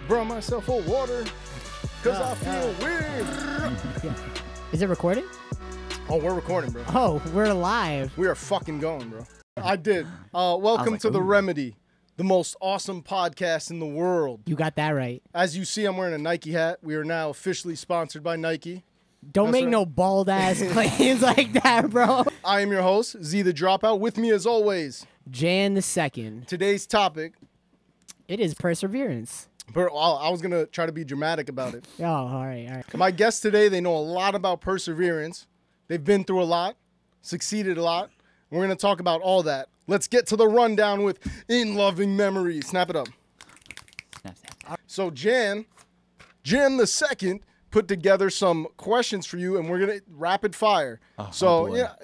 Brought myself a water because I feel weird. Is it recording? Oh, we're recording, bro. Oh, we're live. We are fucking going, bro. I did. Welcome to The Remedy, the most awesome podcast in the world. You got that right. As you see, I'm wearing a Nike hat. We are now officially sponsored by Nike. Don't make no bald-ass claims like that, bro. I am your host, Z the Dropout. With me, as always, Jan the Second. Today's topic. It is perseverance. I was going to try to be dramatic about it. Oh, all right. My guests today, they know a lot about perseverance. They've been through a lot, succeeded a lot. We're going to talk about all that. Let's get to the rundown with In Loving Memory. Snap it up. Snap. So Jan the Second put together some questions for you, and we're going to rapid fire.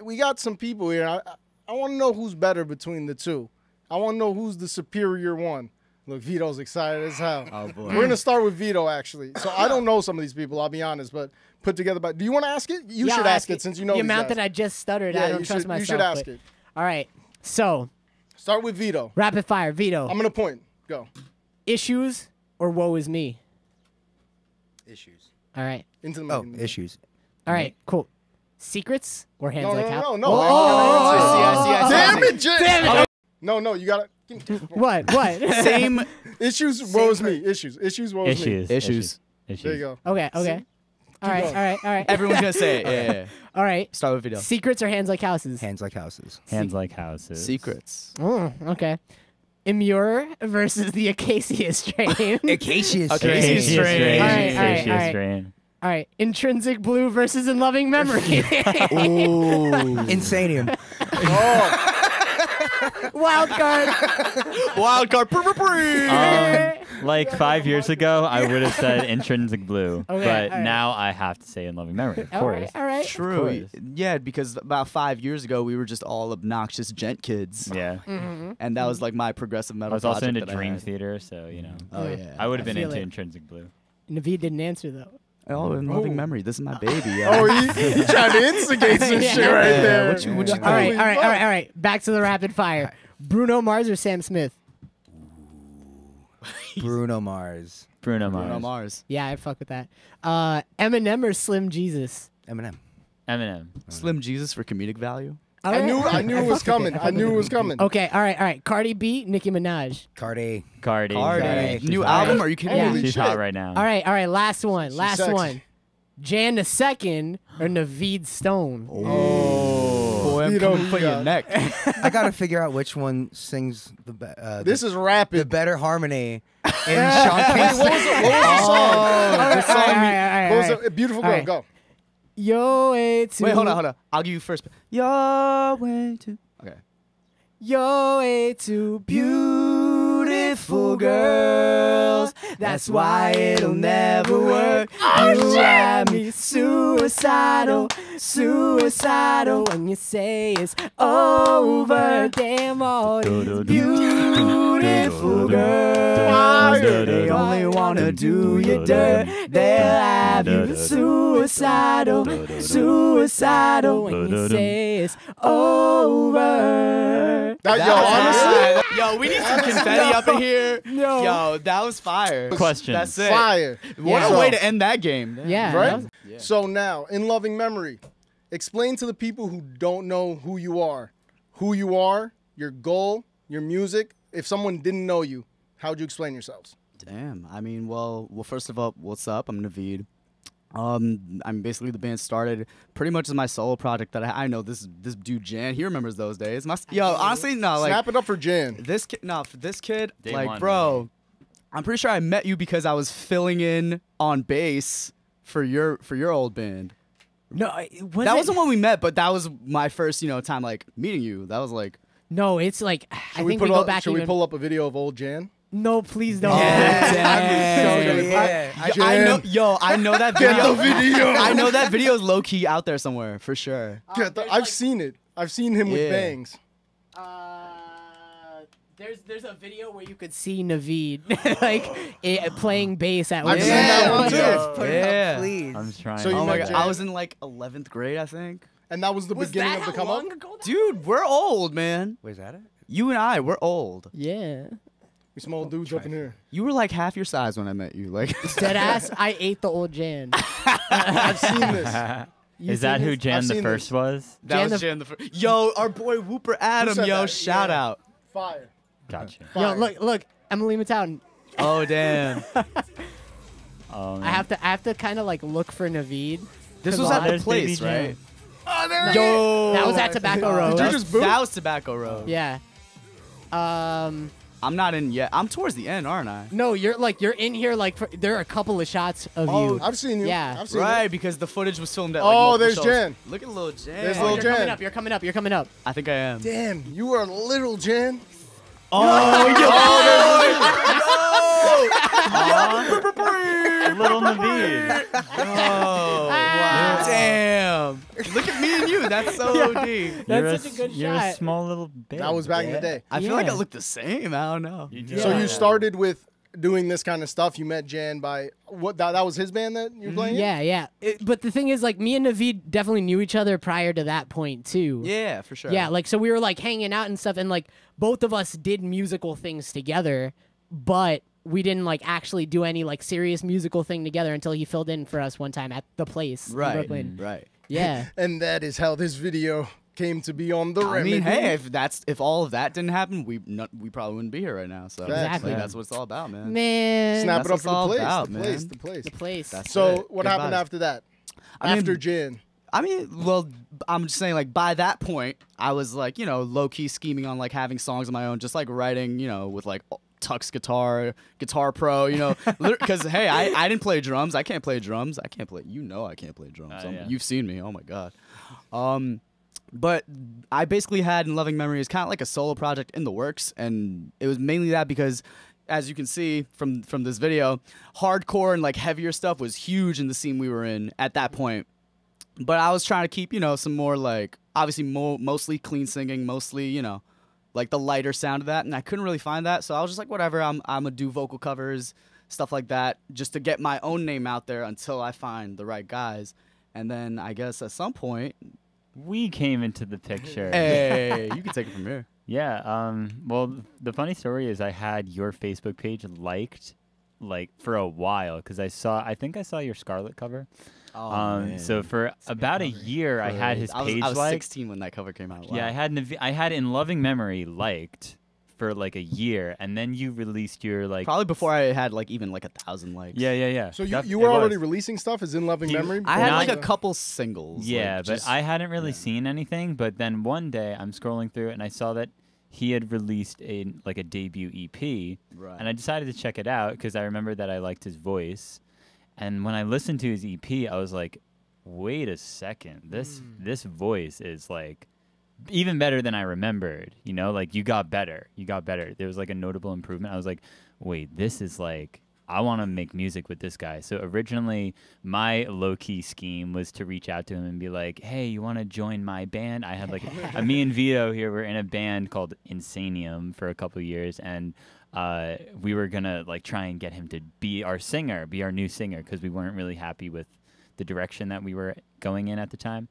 We got some people here. I want to know who's better between the two. I want to know who's the superior one. Look, Vito's excited as hell. Oh, boy. We're going to start with Vito, actually. So I don't know some of these people, I'll be honest, but put together. But do you want to ask it? You should ask it since you know the these amount guys. that I just stuttered. Yeah, I don't trust myself. You should ask it. All right. So, start with Vito. rapid fire. Vito. I'm going to point. Go. Issues or woe is me? Issues. All right. Into the mic. Issues. All right. Cool. Secrets or hands like house? No. I see. Damn it, Jan. Damn it. No, you got to. What? Same. Issues, woe is me. Issues, woe is me. Issues. There you go. Okay. All right. Everyone's gonna say it. Yeah. All right. Start with Vito. Secrets or hands like houses? Hands like houses. Hands like houses. Secrets. Okay. Immure versus the acacia strain. Acacia Acacia strain. All right. Acacia strain. All right. Intrinsic blue versus in loving memory. Ooh. Insanium. Wild card. Wild card. Like 5 years ago, I would have said intrinsic blue, Okay, but all right. now I have to say in loving memory. Of course. All right. True. Yeah, because about 5 years ago, we were just all obnoxious gent kids. Yeah. And that was like my progressive metal I was also project into that I Dream had. Theater, so, you know. Oh, yeah. I would have been feel into it. intrinsic blue. Naveed didn't answer though. Oh, in loving memory. This is my baby. Oh, he trying to instigate some shit right there. What you All right. Back to the rapid fire. Bruno Mars or Sam Smith? Bruno Mars. Bruno Bruno Mars. Mars. Yeah, I fuck with that. Eminem or Slim Jesus? Eminem. Eminem. Slim Jesus for comedic value. All I right. knew it was coming. I knew it was coming. Okay, all right. Cardi B, Nicki Minaj. Cardi. Cardi. She's New hot. album? Are you kidding Yeah. me? She's shit. hot right now. All right. Last one. sexy. Jan the Second or Naveed Stone? Boy, I'm Vito, coming for you your got- neck. I gotta figure out which one sings This is the rapid. better harmony in Sean Wait, King's. what was the song? All What was right. it? Beautiful All Girl. right. Go. Your way to. Wait, hold on. I'll give you first. Your way to. Okay. Your way to beautiful girls. That's why it'll never work. You have me suicidal when you say it's over. Damn all these beautiful girls. They only wanna do you dirt. They'll have you suicidal when you say it's over. Honestly, Yo, we need some confetti up in here. No. Yo, that was fire. Question. That's it. fire. What Yeah. a way to end that game. Yeah. Right? that was- So now, in loving memory, explain to the people who don't know who you are, your goal, your music. If someone didn't know you, how'd you explain yourselves? Damn. I mean, well, first of all, what's up? I'm Naveed. I'm basically the band started pretty much as my solo project that I know this dude Jan. He remembers those days. Honestly, no, like Snap it up for Jan. this kid. No, for this kid, Day like, one, bro, I'm pretty sure I met you because I was filling in on bass for your old band. No, That wasn't when we met, but that was my first, time like meeting you. That was like. No, it's like I Should we think we go back. Should we even- pull up a video of old Jan? No, please don't. I know that video. Get the video. I know that video is low key out there somewhere for sure. I've seen it. I've seen him with Yeah. bangs. There's a video where you could see Naveed playing bass at. I've seen that one too. Yes, put it Yeah. up, please. I'm trying. So you Oh my met god, Jan? I was in like 11th grade, I think. And that was the beginning of the come up? Dude, we're old, man. Where's that at? You and I, we're old. Yeah. We small dudes up in here. You were like half your size when I met you. Like Dead ass, I ate the old Jan. I've seen this. Is that who Jan I've the seen first this. was? that was Jan the first. Yo, our boy Whooper Adam. said Yo, that? shout Yeah. out. Fire. Gotcha. Yo, Fire. look, Emily Mattown. Oh damn. I have to kind of like look for Naveed. This 'Cause was a at lot the There's place, Baby Jan. right? Oh, there Yo, That was at Tobacco Road. Did you just boot? That was Tobacco Road. Yeah. I'm not in yet. I'm towards the end, aren't I? No, you're in here like there are a couple of shots of you. I've seen you. Yeah. I've seen Right, you. because the footage was filmed at. Oh, like, multiple there's shows. Jan. Look at little Jan. There's Oh, little you're Jan. coming up. You're coming up. You're coming up. I think I am. Damn, you are little Jan. Little Naveed. Oh, wow. Damn. Look at me and you. That's so OD. That's such a good You're a shot. small little babe. That was back in the day. I feel like I Yeah. look the same. I don't know. You So Yeah. you started with doing this kind of stuff. You met Jan by what? That was his band that you were playing? in? Yeah. But the thing is, like, me and Naveed definitely knew each other prior to that point too. Yeah, for sure. Yeah, like so we were like hanging out and stuff, and like both of us did musical things together, but we didn't like actually do any like serious musical thing together until he filled in for us one time at the place in Right. Brooklyn. Right. Yeah. And that is how this video came to be on the I Remedy. mean, hey, if all of that didn't happen, we probably wouldn't be here right now. So Exactly. like, that's what it's all about, man. Man. Snap That's it up what for it's all the place. about, the place. man. The place. The place. That's So it. what Good happened vibes. after that? I mean- After Jan. I mean, well, I'm just saying, like, by that point, I was like, you know, low key scheming on like having songs of my own, just like writing, you know, with like Tux Guitar Pro, you know, because hey, I didn't play drums. I can't play drums. I can't play. You know, I can't play drums. Yeah. You've seen me. Oh my god. But I basically had In Loving Memory as kind of like a solo project in the works, and it was mainly that because, as you can see from this video, hardcore and like heavier stuff was huge in the scene we were in at that point. But I was trying to keep, you know, some more like obviously mostly clean singing, mostly, you know, like the lighter sound of that, and I couldn't really find that, so I was just like, whatever, I'm gonna do vocal covers, stuff like that, just to get my own name out there until I find the right guys, and then I guess at some point, We came into the picture. hey, you can take it from here. Yeah. Well, the funny story is I had your Facebook page liked, like for a while, because I think I saw your Scarlet cover. So for about a year, I had his page I was liked. 16 when that cover came out. Wow. Yeah, I had In Loving Memory liked for like a year, and then you released your like. Probably before I had like even like 1,000 likes. Yeah. So Def- you it were was. already releasing stuff as In Loving You- Memory? I before had Not- like a the- couple singles. Yeah, like, but just- I hadn't really seen anything. But then one day I'm scrolling through it and I saw that he had released a debut EP, Right. and I decided to check it out because I remember that I liked his voice. And when I listened to his EP, I was like, wait a second, this voice is like even better than I remembered. You know, like you got better. There was like a notable improvement. I was like, wait, this is like, I want to make music with this guy. So originally, my low-key scheme was to reach out to him and be like, hey, you want to join my band? I had like, me and Vito here were in a band called Insanium for a couple years, and we were going to like try and get him to be our new singer, because we weren't really happy with the direction that we were going in at the time.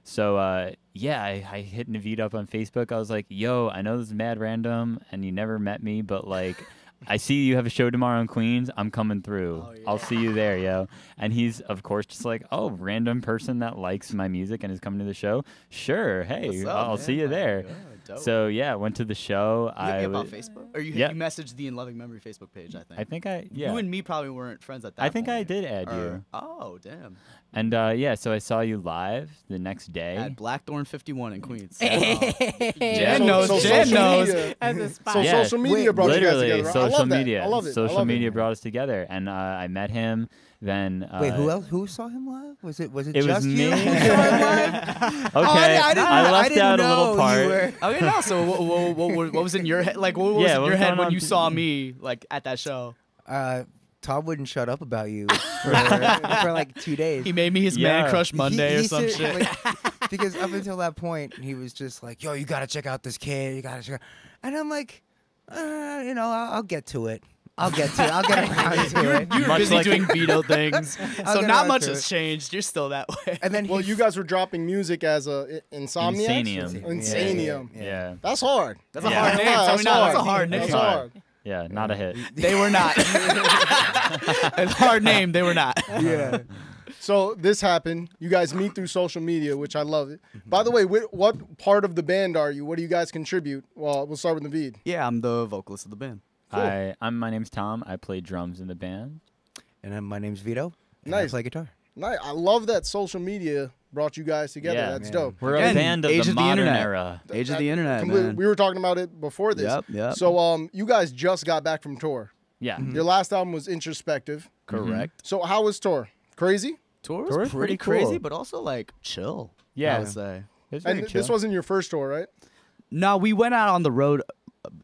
So I hit Naveed up on Facebook. I was like, yo, I know this is mad random and you never met me, but like, I see you have a show tomorrow in Queens. I'm coming through. Oh, yeah. I'll see you there, yo. And he's, of course, just like, oh, random person that likes my music and is coming to the show. Sure, hey, What's up, I'll man? see you there. Yeah, dope. So yeah, went to the show. You hit me up on was- Facebook? Or you Yeah. messaged the In Loving Memory Facebook page, I think. Yeah. You and me probably weren't friends at that I think I point. did add Or- you. Oh, damn. And so I saw you live the next day. At Blackthorn 51 in Queens. Jan knows, Jan social knows. media- As a spot. So Yeah. social media brought you guys Literally, together. I social love that. media. I love it. I Social love media it. brought us together, and I met him. Then Wait, who else? Who saw him live? Was it It just was you me. who saw him live? Okay, I didn't, I left didn't out a know little part. You were... Okay, no. So what was in your head? Like, what was Yeah, in what your was head going when on you to- saw me, like, at that show? Todd wouldn't shut up about you for like 2 days. He made me his Yeah. man crush Monday or some said, shit. like, because up until that point, he was just like, "Yo, you gotta check out this kid. You gotta check." And I'm like, I'll get to it. I'll get around to it. You're Much busy like- doing Vito things, so get not around much to has it. changed. You're still that way. And then Well, you guys were dropping music as a Insomniacs? Insanium. Insanium. Yeah. That's hard. That's a Yeah. hard name. Yeah, Tell me that's now, that's a hard. hard name. That's hard. Yeah, not a hit. They were not. A hard name. They were not. Yeah. So this happened. You guys meet through social media, which I love it. By the way, what part of the band are you? What do you guys contribute? Well, we'll start with Naveed. Yeah, I'm the vocalist of the band. My name's Tom. I play drums in the band. And then my name's Vito. And I Nice. play guitar. Nice. I love that social media brought you guys together. Yeah, That's man. dope. We're Again, a band of age the of the modern internet. era. Age of the internet, Completely. man. We were talking about it before this. Yep. So you guys just got back from tour. Yeah. Your last album was introspective. Correct. So how was tour? Crazy? Tour Tour was was pretty pretty cool. crazy, but also like chill. Yeah. I would say. It was And very chill. this wasn't your first tour, right? No, we went out on the road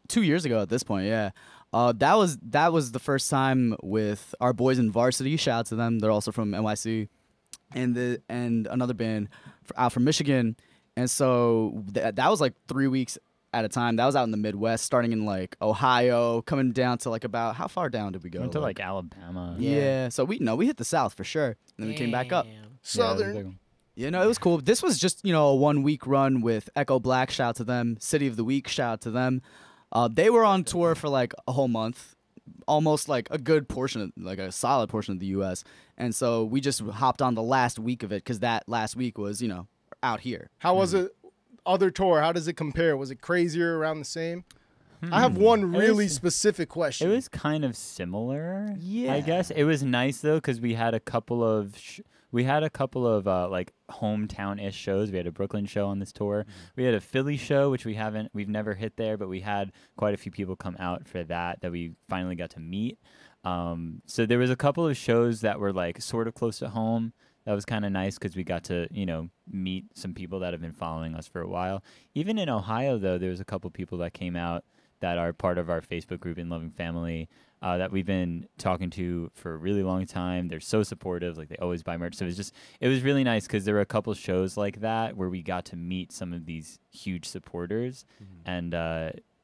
2 years ago at this point. Yeah, that was the first time with our boys in Varsity. Shout out to them. They're also from NYC, and another band out from Michigan. And so that was like 3 weeks at a time. That was out in the Midwest, starting in like Ohio, coming down to like about how far down did we go? Went to like Alabama. yeah. So we hit the South for sure, and then we came back up. Damn. Yeah, it was a Southern. big one. Yeah, no, it was cool. This was just, a 1 week run with Echo Black, shout out to them. City of the Week, shout out to them. They were on tour for like a whole month, almost like a good portion, like a solid portion of the U.S. And so we just hopped on the last week of it because that last week was, out here. How was it? Other tour? How does it compare? Was it crazier? Around the same? I have one really specific question. It was kind of similar. Yeah. I guess it was nice though because we had a couple of like hometown-ish shows. We had a Brooklyn show on this tour. We had a Philly show, which we've never hit there, but we had quite a few people come out for that we finally got to meet. So there was a couple of shows that were like sort of close to home. That was kind of nice because we got to, meet some people that have been following us for a while. Even in Ohio, though, there was a couple people that came out that are part of our Facebook group in Loving Family that we've been talking to for a really long time. They're so supportive. Like, they always buy merch. So it was really nice because there were a couple shows like that where we got to meet some of these huge supporters. And,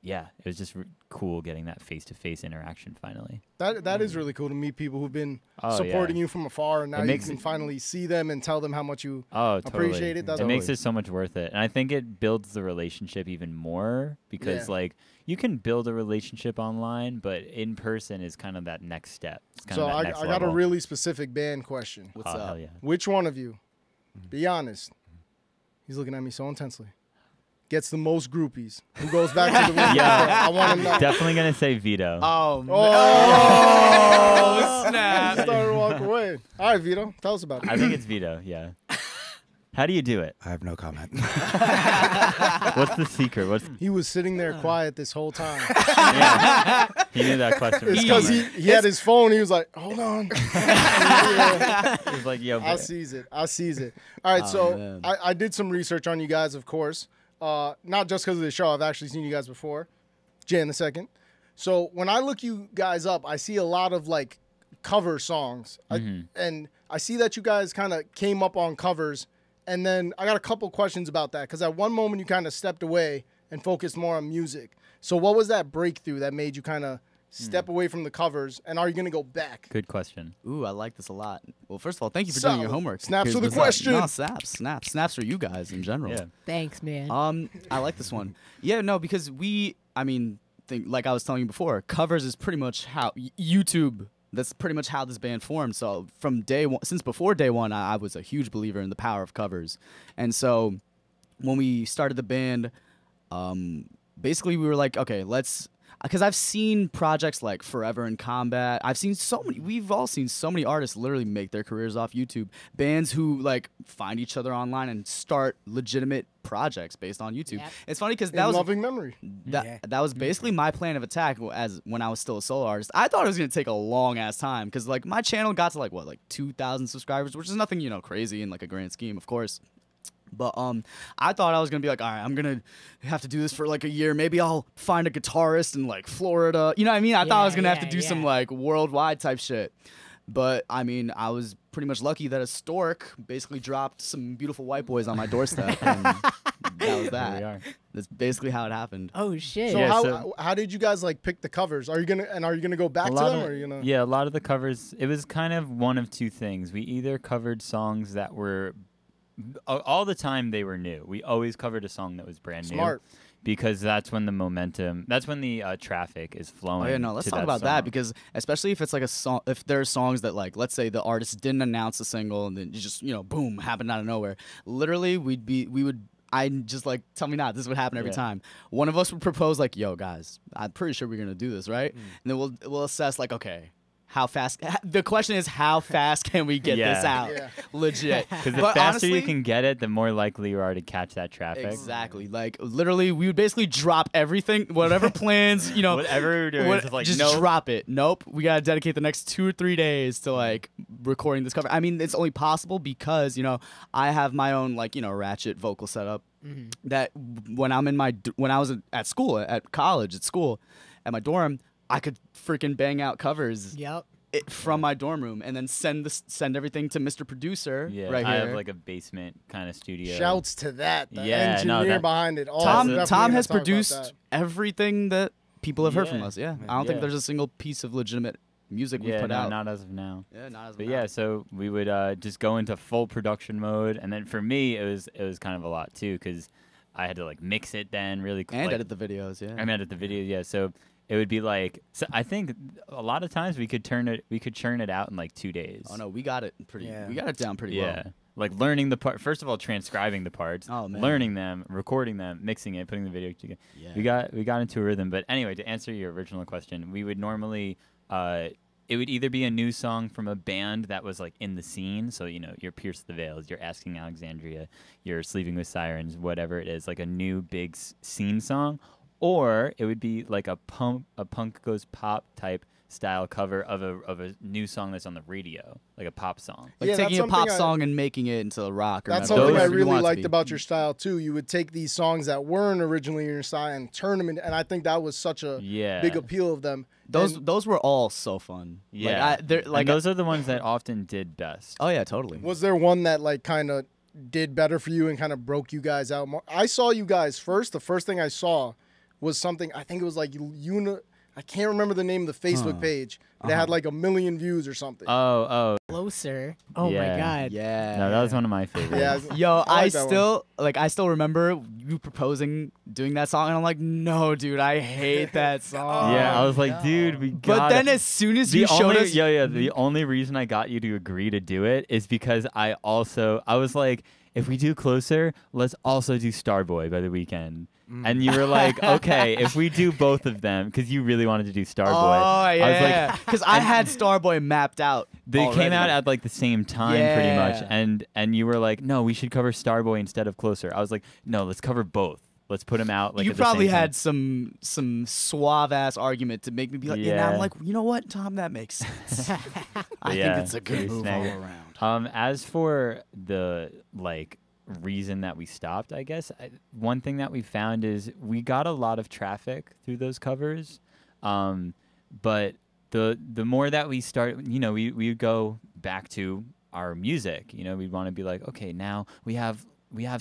yeah, it was just cool getting that face-to-face interaction finally. That is really cool to meet people who've been Oh, supporting yeah. you from afar, and now It you makes can it- finally see them and tell them how much you Oh, totally. appreciate it. That's It makes it so much worth it. And I think it builds the relationship even more because, Yeah. like, you can build a relationship online, but in person is kind of that next step. It's kind So of that I next got a level. really specific band question. What's Oh, up? hell yeah. Which one of you, be honest, he's looking at me so intensely, gets the most groupies? Who goes back to the room? Yeah. I want to know. Definitely going to say Vito. Oh, Oh, oh snap. started to walk away. All right, Vito, tell us about it. I think it's Vito, yeah. How do you do it? I have no comment. What's the secret? He was sitting there quiet this whole time. Yeah. He knew that question was It's because coming. he had his phone. He was like, hold on. He was like, yo, I sees it. All right, Oh, so man. I did some research on you guys, of course. Not just because of the show. I've actually seen you guys before. Jan the second. So when I look you guys up, I see a lot of like cover songs. And I see that you guys kind of came up on covers. And then I got a couple questions about that because at one moment you kind of stepped away and focused more on music. So what was that breakthrough that made you kind of step away from the covers? And are you going to go back? Good question. Ooh, I like this a lot. Well, first of all, thank you for doing your So, homework. snaps Here's for the what's up. question. No, snaps for you guys in general. Yeah. Thanks, man. I like this one. Yeah, no, because like I was telling you before, covers is pretty much how YouTube. That's pretty much how this band formed. So from day one, since before day one, I was a huge believer in the power of covers. And so when we started the band, basically we were like, okay, because I've seen projects like Forever in Combat. We've all seen so many artists literally make their careers off YouTube. Bands who like find each other online and start legitimate projects based on YouTube. Yep. It's funny because In that was loving memory. that was basically my plan of attack as when I was still a solo artist. I thought it was gonna take a long ass time because like my channel got to like 2,000 subscribers, which is nothing crazy in like a grand scheme, of course. But I thought I was gonna be like, all right, I'm gonna have to do this for like a year. Maybe I'll find a guitarist in like Florida. You know what I mean? I thought I was gonna have to do some like worldwide type shit. But I mean, I was pretty much lucky that a stork basically dropped some beautiful white boys on my doorstep, and that was There we that. are. That's basically how it happened. Oh shit. So Yeah, how did you guys like pick the covers? Are you gonna go back to them, or are you gonna? Yeah, a lot of the covers. It was kind of one of two things. We either covered songs that were all the time they were new. We always covered a song that was brand Smart. new because that's when the momentum. That's when the traffic is flowing. Oh yeah, no, let's to talk that about song. that because especially if it's like a song, if there are songs that like, let's say the artist didn't announce a single and then you just boom, happened out of nowhere. Literally, I just like tell me not. This would happen every Yeah. time. One of us would propose like, "Yo, guys, I'm pretty sure we're gonna do this, right?" And then we'll assess like, okay, how fast? The question is, how fast can we get this Yeah. out? Yeah. Legit. Because the But faster you honestly- can get it, the more likely you are to catch that traffic. Exactly. Like literally, we would basically drop everything, whatever plans, Whatever we were doing, it's just like, just nope. drop it. Nope. We gotta dedicate the next 2 or 3 days to like recording this cover. I mean, it's only possible because I have my own ratchet vocal setup. That when I was at school, at college, at school, at my dorm, I could freaking bang out covers. Yep. From my dorm room and then send everything to Mr. Producer Yeah, right here. I have like a basement kind of studio. Shouts to that. The Yeah, no, engineer that- behind it. Oh, Tom definitely Tom gonna has talk about produced that. everything that people have heard from Yeah. us. Yeah, I don't think Yeah. there's a single piece of legitimate music we Yeah, put no, out. not as of now. Yeah, not as of But now. yeah, so we would just go into full production mode, and then for me, it was kind of a lot too, because I had to like mix it then really quick. and edit the videos. Yeah, I edit the video, yeah. So it would be like, so I think a lot of times we could churn it out in like 2 days. oh no, we got it pretty. Yeah. We got it down pretty Yeah. well. Like learning the part. First of all, transcribing the parts, Oh, man. learning them, recording them, mixing it, putting the video together. Yeah. We got into a rhythm. But anyway, to answer your original question, we would normally it would either be a new song from a band that was like in the scene, so you're Pierce the Veils, you're Asking Alexandria, you're Sleeping with Sirens, whatever it is, like a new big scene song, or it would be like a punk goes pop type style cover of a new song that's on the radio, like a pop song. Like Yeah, that's taking a pop something song and making it into a rock. Or That's metal, something I whatever you really want it to liked be. about your style too. You would take these songs that weren't originally in your style and turn them into, and I think that was such a Yeah. big appeal of them. Those were all so fun. Yeah, Like, and those are the ones that often did best. oh yeah, totally. Was there one that like kind of did better for you and kind of broke you guys out more? I saw you guys first. The first thing I saw was something, I think it was like I can't remember the name of the Facebook page. But it had like 1 million views or something. Oh, Closer. Oh Yeah. my god. Yeah. no, that was one of my favorites. yeah. Yo, I I like that one. still remember you proposing doing that song, and I'm like, no, dude, I hate that song. Yeah, I was like, dude, we got But then as soon as the you showed only, us, the only reason I got you to agree to do it is because I was like, if we do Closer, let's also do Starboy by the Weekend. And you were like, okay, if we do both of them, because you really wanted to do Starboy. oh yeah, I was like, because I had Starboy mapped out. they came already. out at like the same time pretty much, Yeah. and you were like, no, we should cover Starboy instead of Closer. I was like, no, let's cover both. Let's put them out. Like you at the probably same time. had some suave ass argument to make me be like, yeah. Yeah. I'm like, you know what, Tom, that makes sense. I Yeah, think it's a good pretty move all snag. around. As for the reason that we stopped, I guess one thing that we found is we got a lot of traffic through those covers, but the more that we start, we would go back to our music. We'd want to be like, okay, now we have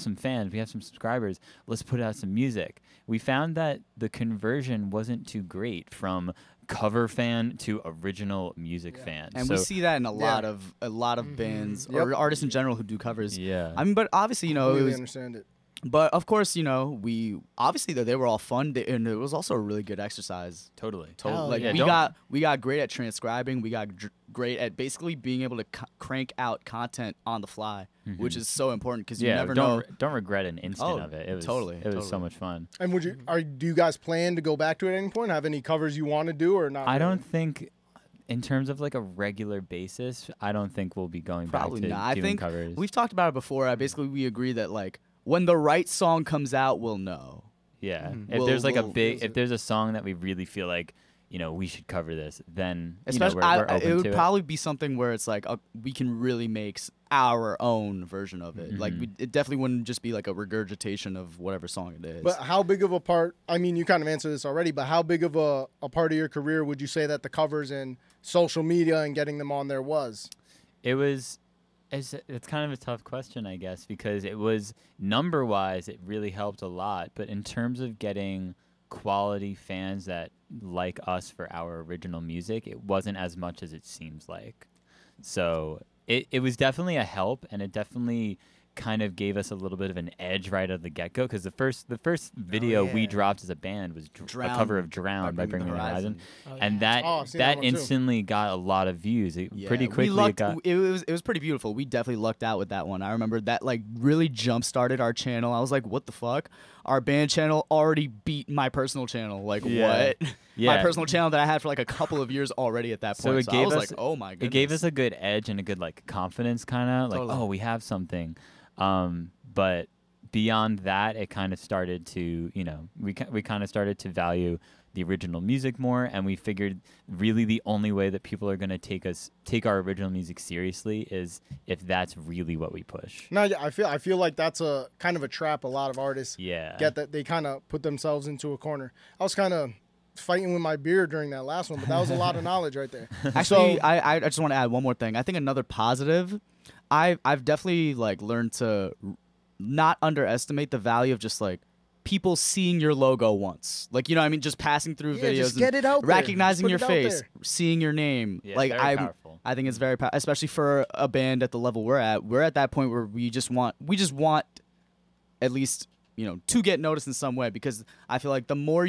some fans, we have some subscribers, let's put out some music. We found that the conversion wasn't too great from cover fan to original music fan. And so, we see that in a lot of bands or artists in general who do covers. Yeah. I mean, but obviously, it Really was. understand it. But of course, we obviously they were all fun, and it was also a really good exercise. Totally. Hell Like yeah. we got great at transcribing. We got great at basically being able to crank out content on the fly, which is so important because you never know. Don't regret an instant Oh, of it. It was totally, It was so totally. much fun. And do you guys plan to go back to it at any point? Have any covers you want to do or not? I really? don't think, in terms of like a regular basis, I don't think we'll be going Probably back to not. I doing think covers. we've talked about it before. We agree that like when the right song comes out, we'll know. Yeah. Mm-hmm. If there's like we'll- if there's a song that we really feel like, we should cover this, then Especially, we're open it would to probably be something where it's like we can really make our own version of it. Like it definitely wouldn't just be like a regurgitation of whatever song it is. But how big of a part, I mean, you kind of answered this already, but how big of a part of your career would you say that the covers and social media and getting them on there was? It was It's kind of a tough question, I guess, because it was number-wise, it really helped a lot. But in terms of getting quality fans that like us for our original music, it wasn't as much as it seems like. So it was definitely a help, and it definitely kind of gave us a little bit of an edge right out of the get-go, because the first video we dropped as a band was a cover of Drown by Bring Me the Horizon. And that instantly got a lot of views. Pretty quickly it was pretty beautiful. We definitely lucked out with that one. I remember that like really jump-started our channel. I was like, what the fuck? Our band channel already beat my personal channel. Like, what? My personal channel that I had for like a couple of years already at that point. So I was like, oh my goodness. It gave us a good edge and a good like confidence kind of like, oh, we have something. But beyond that, it kind of started to, we kind of started to value the original music more, and we figured really the only way that people are going to take our original music seriously is if that's really what we push. No, yeah, I feel like that's a kind of a trap a lot of artists get, that they kind of put themselves into a corner. I was kind of fighting with my beard during that last one, but that was a lot of knowledge right there. Actually, I just want to add one more thing. I think another positive, I've definitely like learned to not underestimate the value of just like people seeing your logo once, like, what I mean, just passing through videos, just get it out there. recognizing your face, seeing your name. Like powerful. I think it's very powerful, especially for a band at the level we're at. We're at that point where we just want at least to get noticed in some way, because I feel like the more,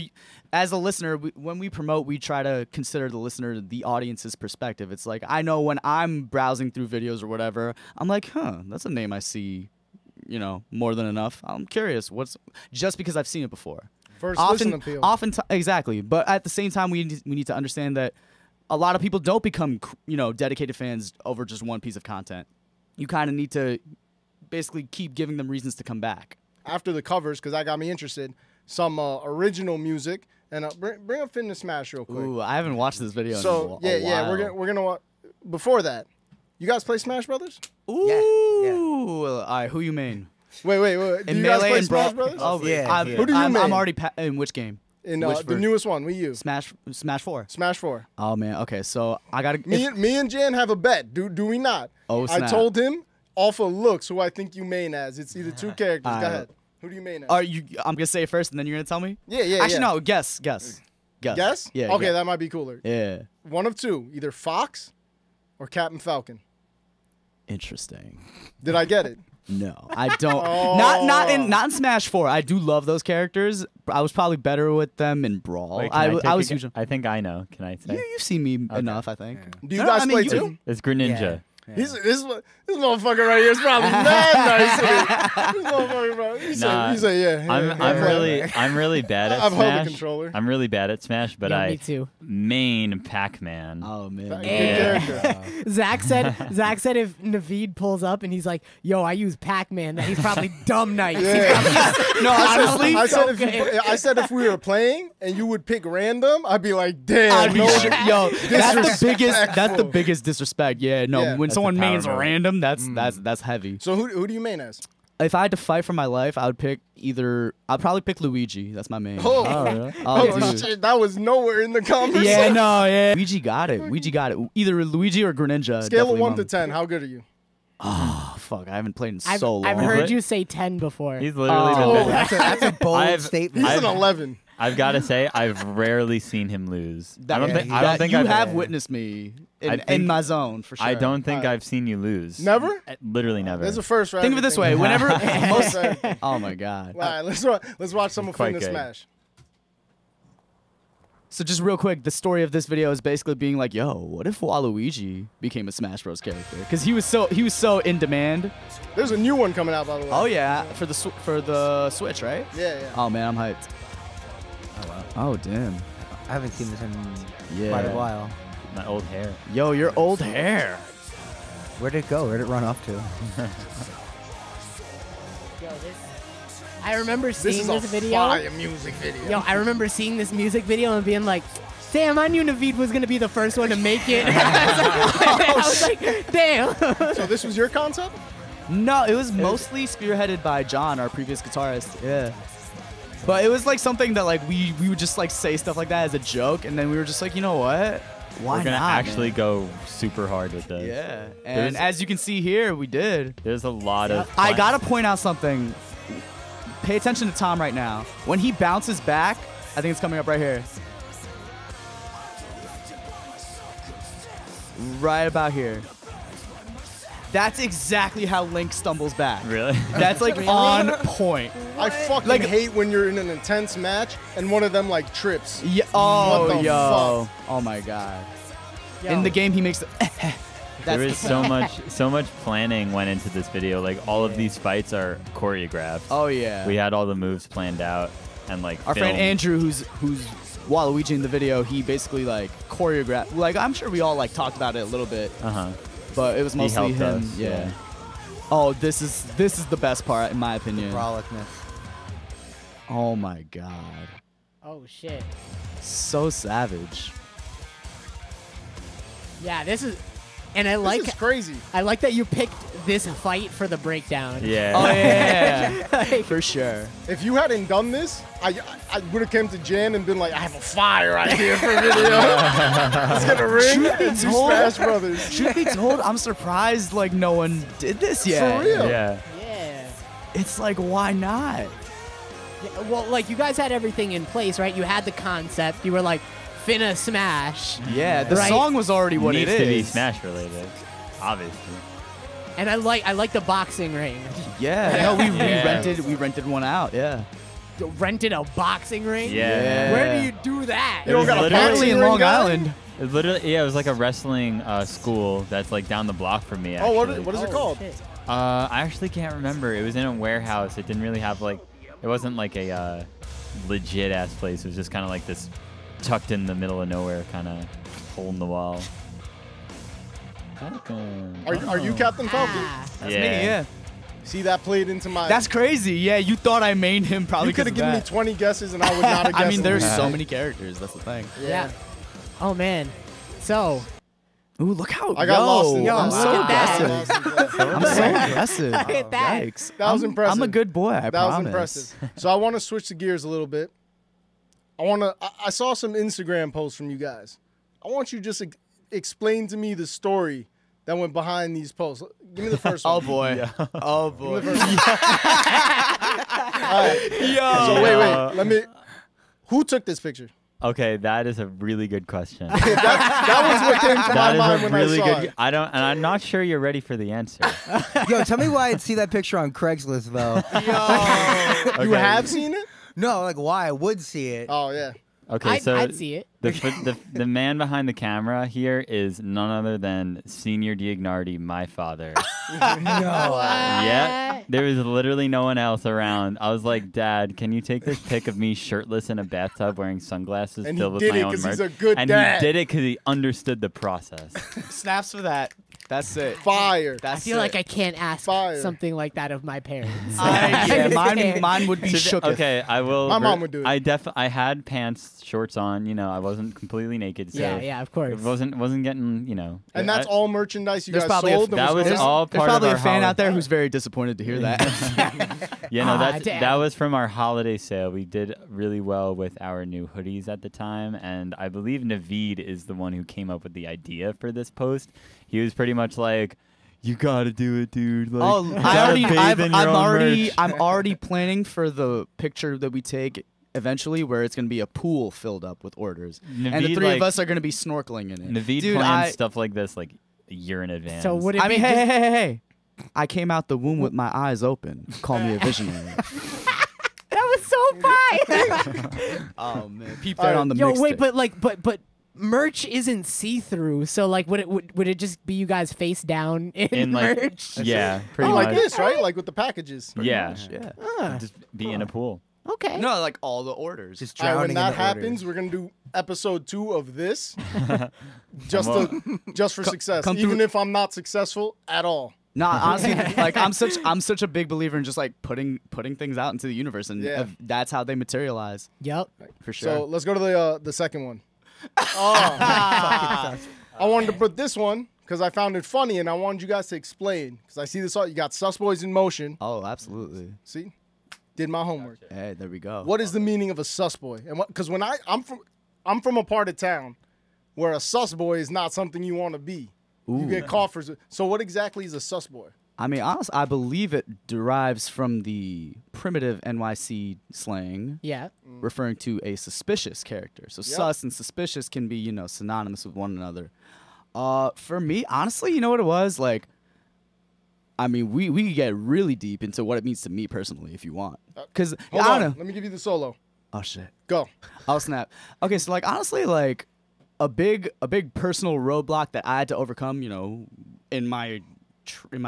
as a listener, when we promote, we try to consider the listener, the audience's perspective. It's like, I know when I'm browsing through videos or whatever, I'm like, that's a name I see, more than enough. I'm curious, just because I've seen it before. First listen appeal. Exactly. But at the same time, we need to understand that a lot of people don't become, dedicated fans over just one piece of content. You kind of need to basically keep giving them reasons to come back. After the covers, because that got me interested, some original music, and bring up Fitness Smash real quick. Ooh, I haven't watched this video in a while. we're gonna before that. You guys play Smash Brothers? Ooh, yeah. All right, who you main? Wait. Do you guys play Smash Brothers? Oh yeah. Who do you main? I'm already in which game? In the newest one, we use Smash 4. Smash 4. Oh man, okay, so I gotta. Me and Jan have a bet. Do we not? Oh snap. I told him off of looks who I think you main as. It's either two characters. Go ahead. Who do you main as? I'm gonna say it first, and then you're gonna tell me. Yeah. Actually, no. Guess. Guess? Yeah. Okay, that might be cooler. Yeah. One of two, either Fox or Captain Falcon. Interesting. Did I get it? No, I don't. Not in Smash 4. I do love those characters. I was probably better with them in Brawl. Wait, I was huge. I think I know. Can I say? You've seen me enough, I think. Do you guys play you too? do. It's Greninja. Yeah. This motherfucker right here is probably mad nice. This motherfucker, bro. He said, yeah. I'm really bad at I've held the Smash. controller. I'm really bad at Smash, but Yeah, I me too. main Pac-Man. Oh man. Good Yeah. character. Zach said if Naveed pulls up and he's like, "Yo, I use Pac-Man," that he's probably dumb nice. Yeah. No, honestly, I said if we were playing and you would pick random, I'd be like, damn. I'd be no. yo, that's the Disrespectful. biggest disrespect. Yeah, no. Yeah. When That's someone a power mains move. random, that's heavy. So who do you main as? If I had to fight for my life, I would pick I'd probably pick Luigi. That's my main. Oh, really? Dude. shit, that was nowhere in the conversation. Yeah, no, yeah. Luigi got it. Either Luigi or Greninja. Scale of definitely 1 to mine. 10, how good are you? Oh, fuck. I haven't played in so long. I've heard you say 10 before. He's literally Oh. been. That's a bold statement. He's an 11. I've got to say, I've rarely seen him lose. I don't think you I've have witnessed me I think- in my zone for sure. I don't think Alright. I've seen you lose. Never? Literally never. There's a first round. Think of it this way. Whenever Most, all oh my god. right, let's watch some of Quite Fitness good. Smash. So just real quick, the story of this video is basically being like, yo, what if Waluigi became a Smash Bros character? Because he was so in demand. There's a new one coming out, by the way. Oh yeah, for the Switch, right? Yeah. Oh man, I'm hyped. Oh, wow. Oh damn. I haven't seen this in Yeah. quite a while. My old hair. Yo, your old hair. Where'd it go? Where'd it run off to? Yo, I remember This seeing is this a video. fire music video. Yo, I remember seeing this music video and being like, damn, I knew Naveed was going to be the first one to make it. I was like, damn. So this was your concept? No, it was mostly spearheaded by John, our previous guitarist. Yeah. But it was like something that like we would just like say stuff like that as a joke, and then we were just like, you know what? Why we're gonna not, actually man? go super hard with this. Yeah, There's- and as you can see here, we did. There's a lot of. I gotta point out something. Pay attention to Tom right now. When he bounces back, I think it's coming up right here. Right about here. That's exactly how Link stumbles back. Really? That's like on point. I fucking Like- hate when you're in an intense match and one of them like trips. Yeah. What Oh, the yo. Oh my God. In the game, he makes the. There is so much planning went into this video. Like all of these fights are choreographed. Oh yeah. We had all the moves planned out and like Our friend filmed. Andrew, who's Waluigi in the video, he basically like choreographed. Like I'm sure we all like talked about it a little bit, but it was He mostly helped him. us, Yeah. yeah. Oh, this is the best part in my opinion. Frolicness. Oh my God. Oh shit. So savage. Yeah, this is, and I This is crazy. I like that you picked this fight for the breakdown. Yeah. Oh yeah. Like, For sure. If you hadn't done this, I would have come to Jan and been like, I have a fire idea for a video. Let's get a ring Truth be and do told- Smash Brothers. Truth be told, I'm surprised like no one did this yet. For real. Yeah. yeah. It's like why not? Yeah, well, like you guys had everything in place, right? You had the concept. You were like, finna smash. Yeah, the Right. song was already what Needs it to be is. Smash related, obviously. And I like the boxing ring. Yeah. No, we Yeah. we rented one out. Yeah. You rented a boxing ring? Yeah. Where do you do that? You don't got a literally- Apparently boxing in ring Long guy? Island. It literally, yeah, it was like a wrestling school that's like down the block from me. Oh, Actually. what is it Oh, called? shit. I actually can't remember. It was in a warehouse. It didn't really have like, it wasn't like a legit ass place. It was just kind of like this tucked in the middle of nowhere kind of hole in the wall. Are you Captain Falcon? Ah. That's Yeah. me, yeah. See, that played into my. That's crazy. Yeah, you thought I mained him probably You could have because of given me that. 20 guesses and I would not have guessed. I mean, there's it. so many characters. That's the thing. Yeah. Oh man. So Ooh, look how I got lost in Yo, I'm look so at that. aggressive. I'm so aggressive. Look at that. Yikes. That was I'm impressive. a good boy. I That promise. was impressive. So I want to switch the gears a little bit. I saw some Instagram posts from you guys. I want you to just explain to me the story that went behind these posts. Give me the first one. Oh boy. Oh boy. Give me the first one. All right. Yo. So wait. Let me. Who took this picture? Okay, that is a really good question. That was what came to my That mind is a when really I saw good. it. I don't, and I'm not sure you're ready for the answer. Yo, tell me why I'd see that picture on Craigslist though. You have seen it? No, like why I would see it. Oh yeah. Okay, so I'd see it. the man behind the camera here is none other than Senior Diognardi, my father. Yeah, there was literally no one else around. I was like, Dad, can you take this pic of me shirtless in a bathtub wearing sunglasses And he filled with did my it own 'cause merch? he's a good and dad. he did it because he understood the process. Snaps for that. That's it. Fire. That's I feel like I can't ask Fire. something like that of my parents. yeah, I can't. mine would be shook. Okay, I will. My mom would do it. I had pants, shorts on. You know, I wasn't completely naked. So Yeah, of course. It wasn't getting. You know. And that's I- all merchandise you There's guys probably a- sold. That was going all There's part probably of a our fan hol- out there who's very disappointed to hear that. Yeah, no, Ah, damn. that was from our holiday sale. We did really well with our new hoodies at the time, and I believe Naveed is the one who came up with the idea for this post. He was pretty much like, "You gotta do it, dude." Like, Oh, you gotta bathe in your own merch." I'm already planning for the picture that we take eventually, where it's gonna be a pool filled up with orders, and the Naveed, three of like- us are gonna be snorkeling in it. Naveed Dude, plans stuff like this like a year in advance. So would it I be mean, hey, just- hey, hey, hey! I came out the womb with my eyes open. Call me a visionary. That was so fire. Oh man, peep that on the Yo, mixtape. wait, but merch isn't see through. So like, would it just be you guys face down in like, merch? yeah, pretty Oh, much. like this, right? Like with the packages. Yeah, Yeah. Ah, just be in a pool. okay. No, like all the orders. Just All right, drowning when that in the happens, orders. we're gonna do episode 2 of this, just for success. come Even through- if I'm not successful at all. Nah, honestly, like I'm such a big believer in just like putting things out into the universe, and Yeah. that's how they materialize Yep. for sure. So let's go to the second one. Oh, I wanted to put this one because I found it funny, and I wanted you guys to explain because I see this. You got Sus Boys in Motion. Oh, absolutely. See, did my homework. Hey, there we go. What is the meaning of a sus boy? And because when I'm from a part of town where a sus boy is not something you want to be. You get caught for. So what exactly is a sus boy? I mean, honestly, I believe it derives from the primitive NYC slang, Yeah. referring to a suspicious character. So sus and suspicious can be, you know, synonymous with one another. For me, honestly, you know what it was? Like, I mean, we could get really deep into what it means to me personally if you want. Because, Hold I on. don't know. Let me give you the solo. Oh, shit. Go. Oh, snap. Okay, so, like, honestly, like, a big personal roadblock that I had to overcome, you know, in my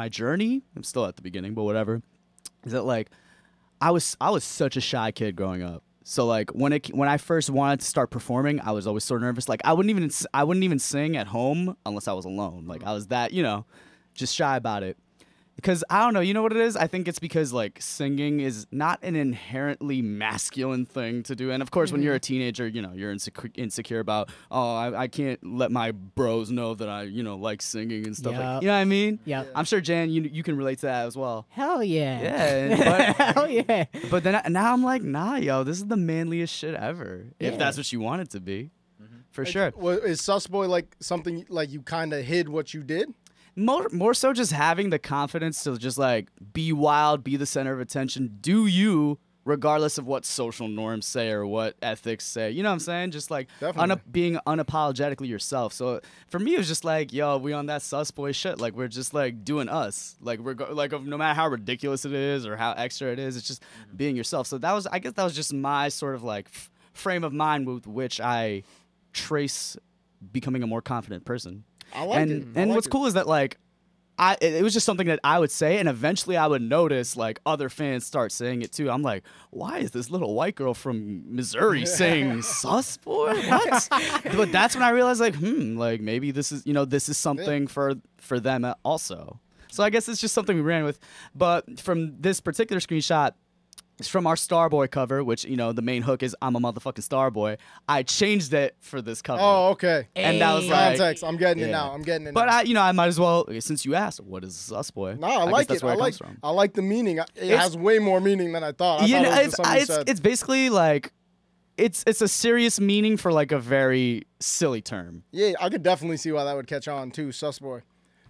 journey, I'm still at the beginning, but whatever, is that like I was such a shy kid growing up. So like when I first wanted to start performing, I was always so nervous. Like I wouldn't even sing at home unless I was alone. Like I was that, you know, just shy about it. Because I don't know, you know what it is? I think it's because like singing is not an inherently masculine thing to do. And of course, when you're a teenager, you know, you're insecure about, oh, I can't let my bros know that I, you know, like singing and stuff like, you know what I mean? Yeah. I'm sure Jan, you can relate to that as well. Hell yeah. Yeah. Hell yeah. But then now I'm like, nah, yo, this is the manliest shit ever. If Yeah. that's what you want it to be, for sure. Is sus boy like something like you kind of hid what you did? More so just having the confidence to just like be wild, be the center of attention, do you, regardless of what social norms say or what ethics say. You know what I'm saying? Just like being unapologetically yourself. So for me, it was just like, yo, we on that sus boy shit. Like we're just like doing us. Like no matter how ridiculous it is or how extra it is, it's just being yourself. So I guess that was just my sort of like frame of mind with which I trace becoming a more confident person. I like it. And what's cool is that like it was just something that I would say, and eventually I would notice like other fans start saying it too. I'm like, why is this little white girl from Missouri saying sus boy? What? But that's when I realized like, like maybe this is something for them also. So I guess it's just something we ran with. But from this particular screenshot, it's from our Starboy cover, which, you know, the main hook is I'm a motherfucking Starboy. I changed it for this cover. Oh, okay. And that was like, Context. I'm getting it now. But I might as well, since you asked, what is sus boy? No, I like it. I like the meaning. It has way more meaning than I thought. It's basically like it's a serious meaning for like a very silly term. Yeah, I could definitely see why that would catch on too, sus boy.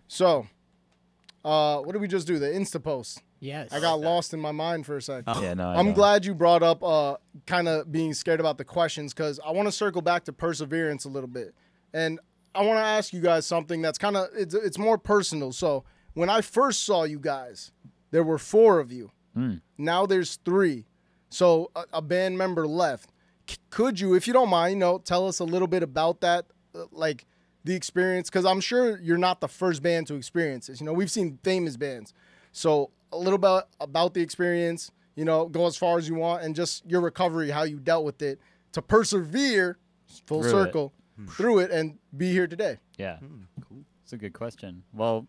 So, what did we just do? The Insta post. Yes. I got lost in my mind for a second. Yeah, no. I'm glad you brought up kind of being scared about the questions, because I want to circle back to perseverance a little bit. And I want to ask you guys something that's kind of, it's more personal. So when I first saw you guys, there were 4 of you. Now there's 3. So a band member left. Could you, if you don't mind, tell us a little bit about that, like the experience? Because I'm sure you're not the first band to experience this. We've seen famous bands. So a little bit about the experience, go as far as you want, and just your recovery, how you dealt with it to persevere full circle through it and be here today. Yeah. Cool. It's a good question. Well,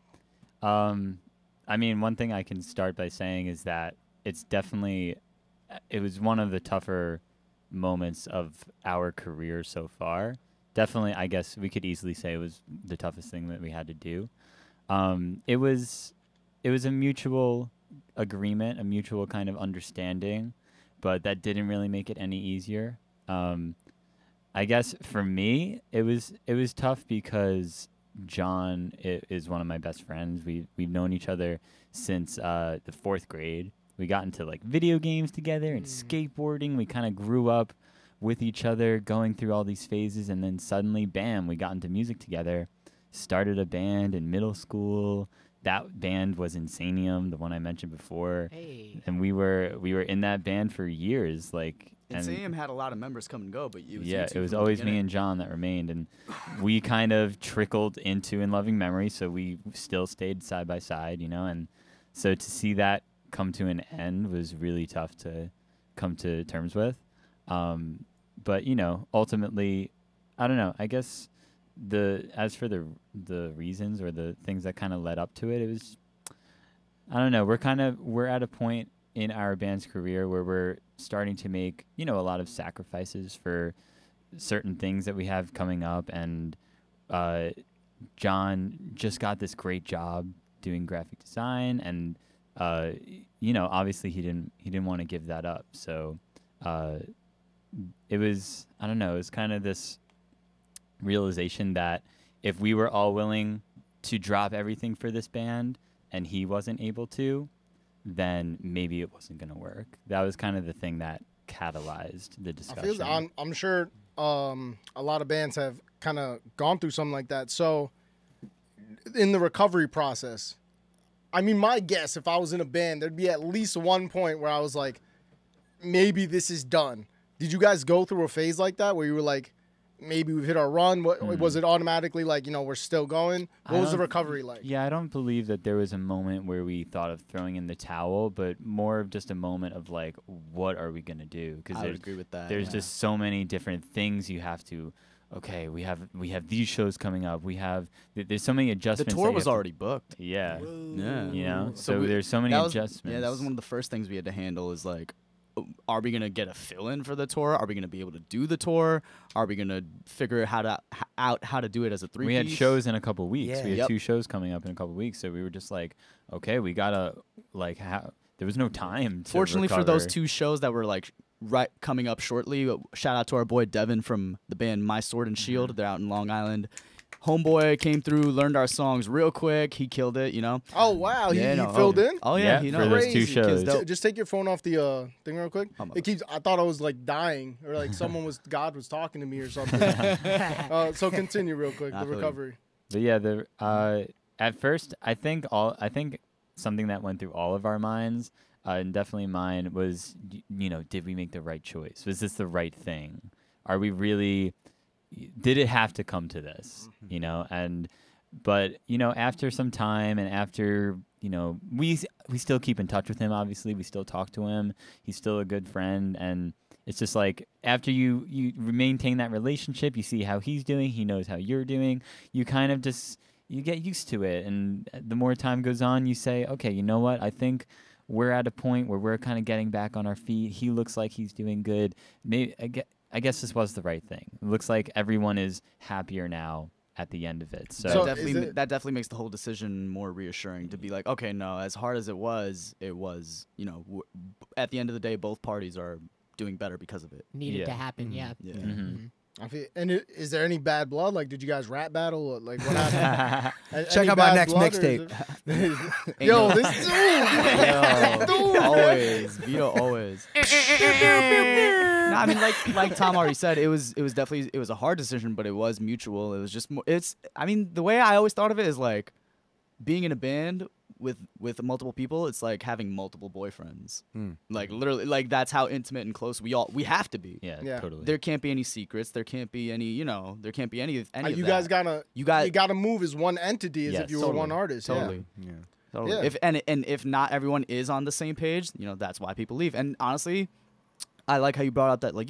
I mean, one thing I can start by saying is that it was one of the tougher moments of our career so far. Definitely, I guess we could easily say it was the toughest thing that we had to do. It was a mutual agreement, a mutual kind of understanding, but that didn't really make it any easier. I guess for me, it was tough because John is one of my best friends. We've known each other since the 4th grade. We got into like video games together and skateboarding. We kind of grew up with each other, going through all these phases, and then suddenly, bam, we got into music together. Started a band in middle school. That band was Insanium, the one I mentioned before. Hey. And we were in that band for years. Like, Insanium had a lot of members come and go, but it was always me and John that remained, and we kind of trickled into In Loving Memory, so we still stayed side by side, and so to see that come to an end was really tough to come to terms with. But ultimately, I don't know. I guess as for the reasons or the things that kind of led up to it, it was, I don't know. We're at a point in our band's career where we're starting to make a lot of sacrifices for certain things that we have coming up, and John just got this great job doing graphic design, and obviously he didn't want to give that up. So it was, I don't know, it was kind of this realization that if we were all willing to drop everything for this band and he wasn't able to, then maybe it wasn't going to work. That was kind of the thing that catalyzed the discussion. I'm sure a lot of bands have kind of gone through something like that. So in the recovery process, I mean, my guess, if I was in a band, there'd be at least one point where I was like, maybe this is done. Did you guys go through a phase like that where you were like, maybe we've hit our run? Was it automatically like, we're still going? What was the recovery like? Yeah, I don't believe that there was a moment where we thought of throwing in the towel, but more of just a moment of like, what are we going to do? Because I would agree with that. There's just so many different things you have to. Okay, we have these shows coming up. There's so many adjustments. The tour was already booked. Yeah. Yeah. You know, so there's so many adjustments. Yeah, that was one of the first things we had to handle is like, are we going to get a fill-in for the tour? Are we going to be able to do the tour? Are we going to figure out how to do it as a three-piece? We had shows in a couple weeks. Yeah. We had 2 shows coming up in a couple weeks, so we were just like, okay, we got to, like, there was no time to Fortunately recover. for those 2 shows that were, like, coming up shortly, shout out to our boy Devin from the band My Sword and Shield. They're out in Long Island. Homeboy came through, learned our songs real quick. He killed it, Oh, wow. Yeah, he filled in? Oh, yeah. Yeah, for those 2 shows. Just take your phone off the thing real quick. I thought I was like dying or like God was talking to me or something. So continue real quick, the recovery. But yeah, at first, I think something that went through all of our minds, and definitely mine, was, did we make the right choice? Was this the right thing? Are we really... Did it have to come to this, but after some time and after, we still keep in touch with him. Obviously, we still talk to him. He's still a good friend. And it's just like, after you maintain that relationship, you see how he's doing. He knows how you're doing. You kind of just, you get used to it. And the more time goes on, you say, okay, you know what? I think we're at a point where we're kind of getting back on our feet. He looks like he's doing good. Maybe I guess this was the right thing. It looks like everyone is happier now at the end of it. So that definitely makes the whole decision more reassuring to be like, okay, no, as hard as it was, at the end of the day, both parties are doing better because of it. Needed to happen, yeah. Mm-hmm. Is there any bad blood? Like, did you guys rap battle? Or, like, what happened? Check out my next mixtape. Yo, this dude. Always. Vito always. No, I mean, like Tom already said, it was definitely a hard decision, but it was mutual. It was just the way I always thought of it is like being in a band with multiple people. It's like having multiple boyfriends. Like literally, like that's how intimate and close we have to be. Yeah, totally. There can't be any secrets. There can't be any, there can't be any of you that. guys gotta move as one entity as if you were one artist. Totally. Yeah. Totally. Yeah. If not everyone is on the same page, that's why people leave. And honestly, I like how you brought up that, like,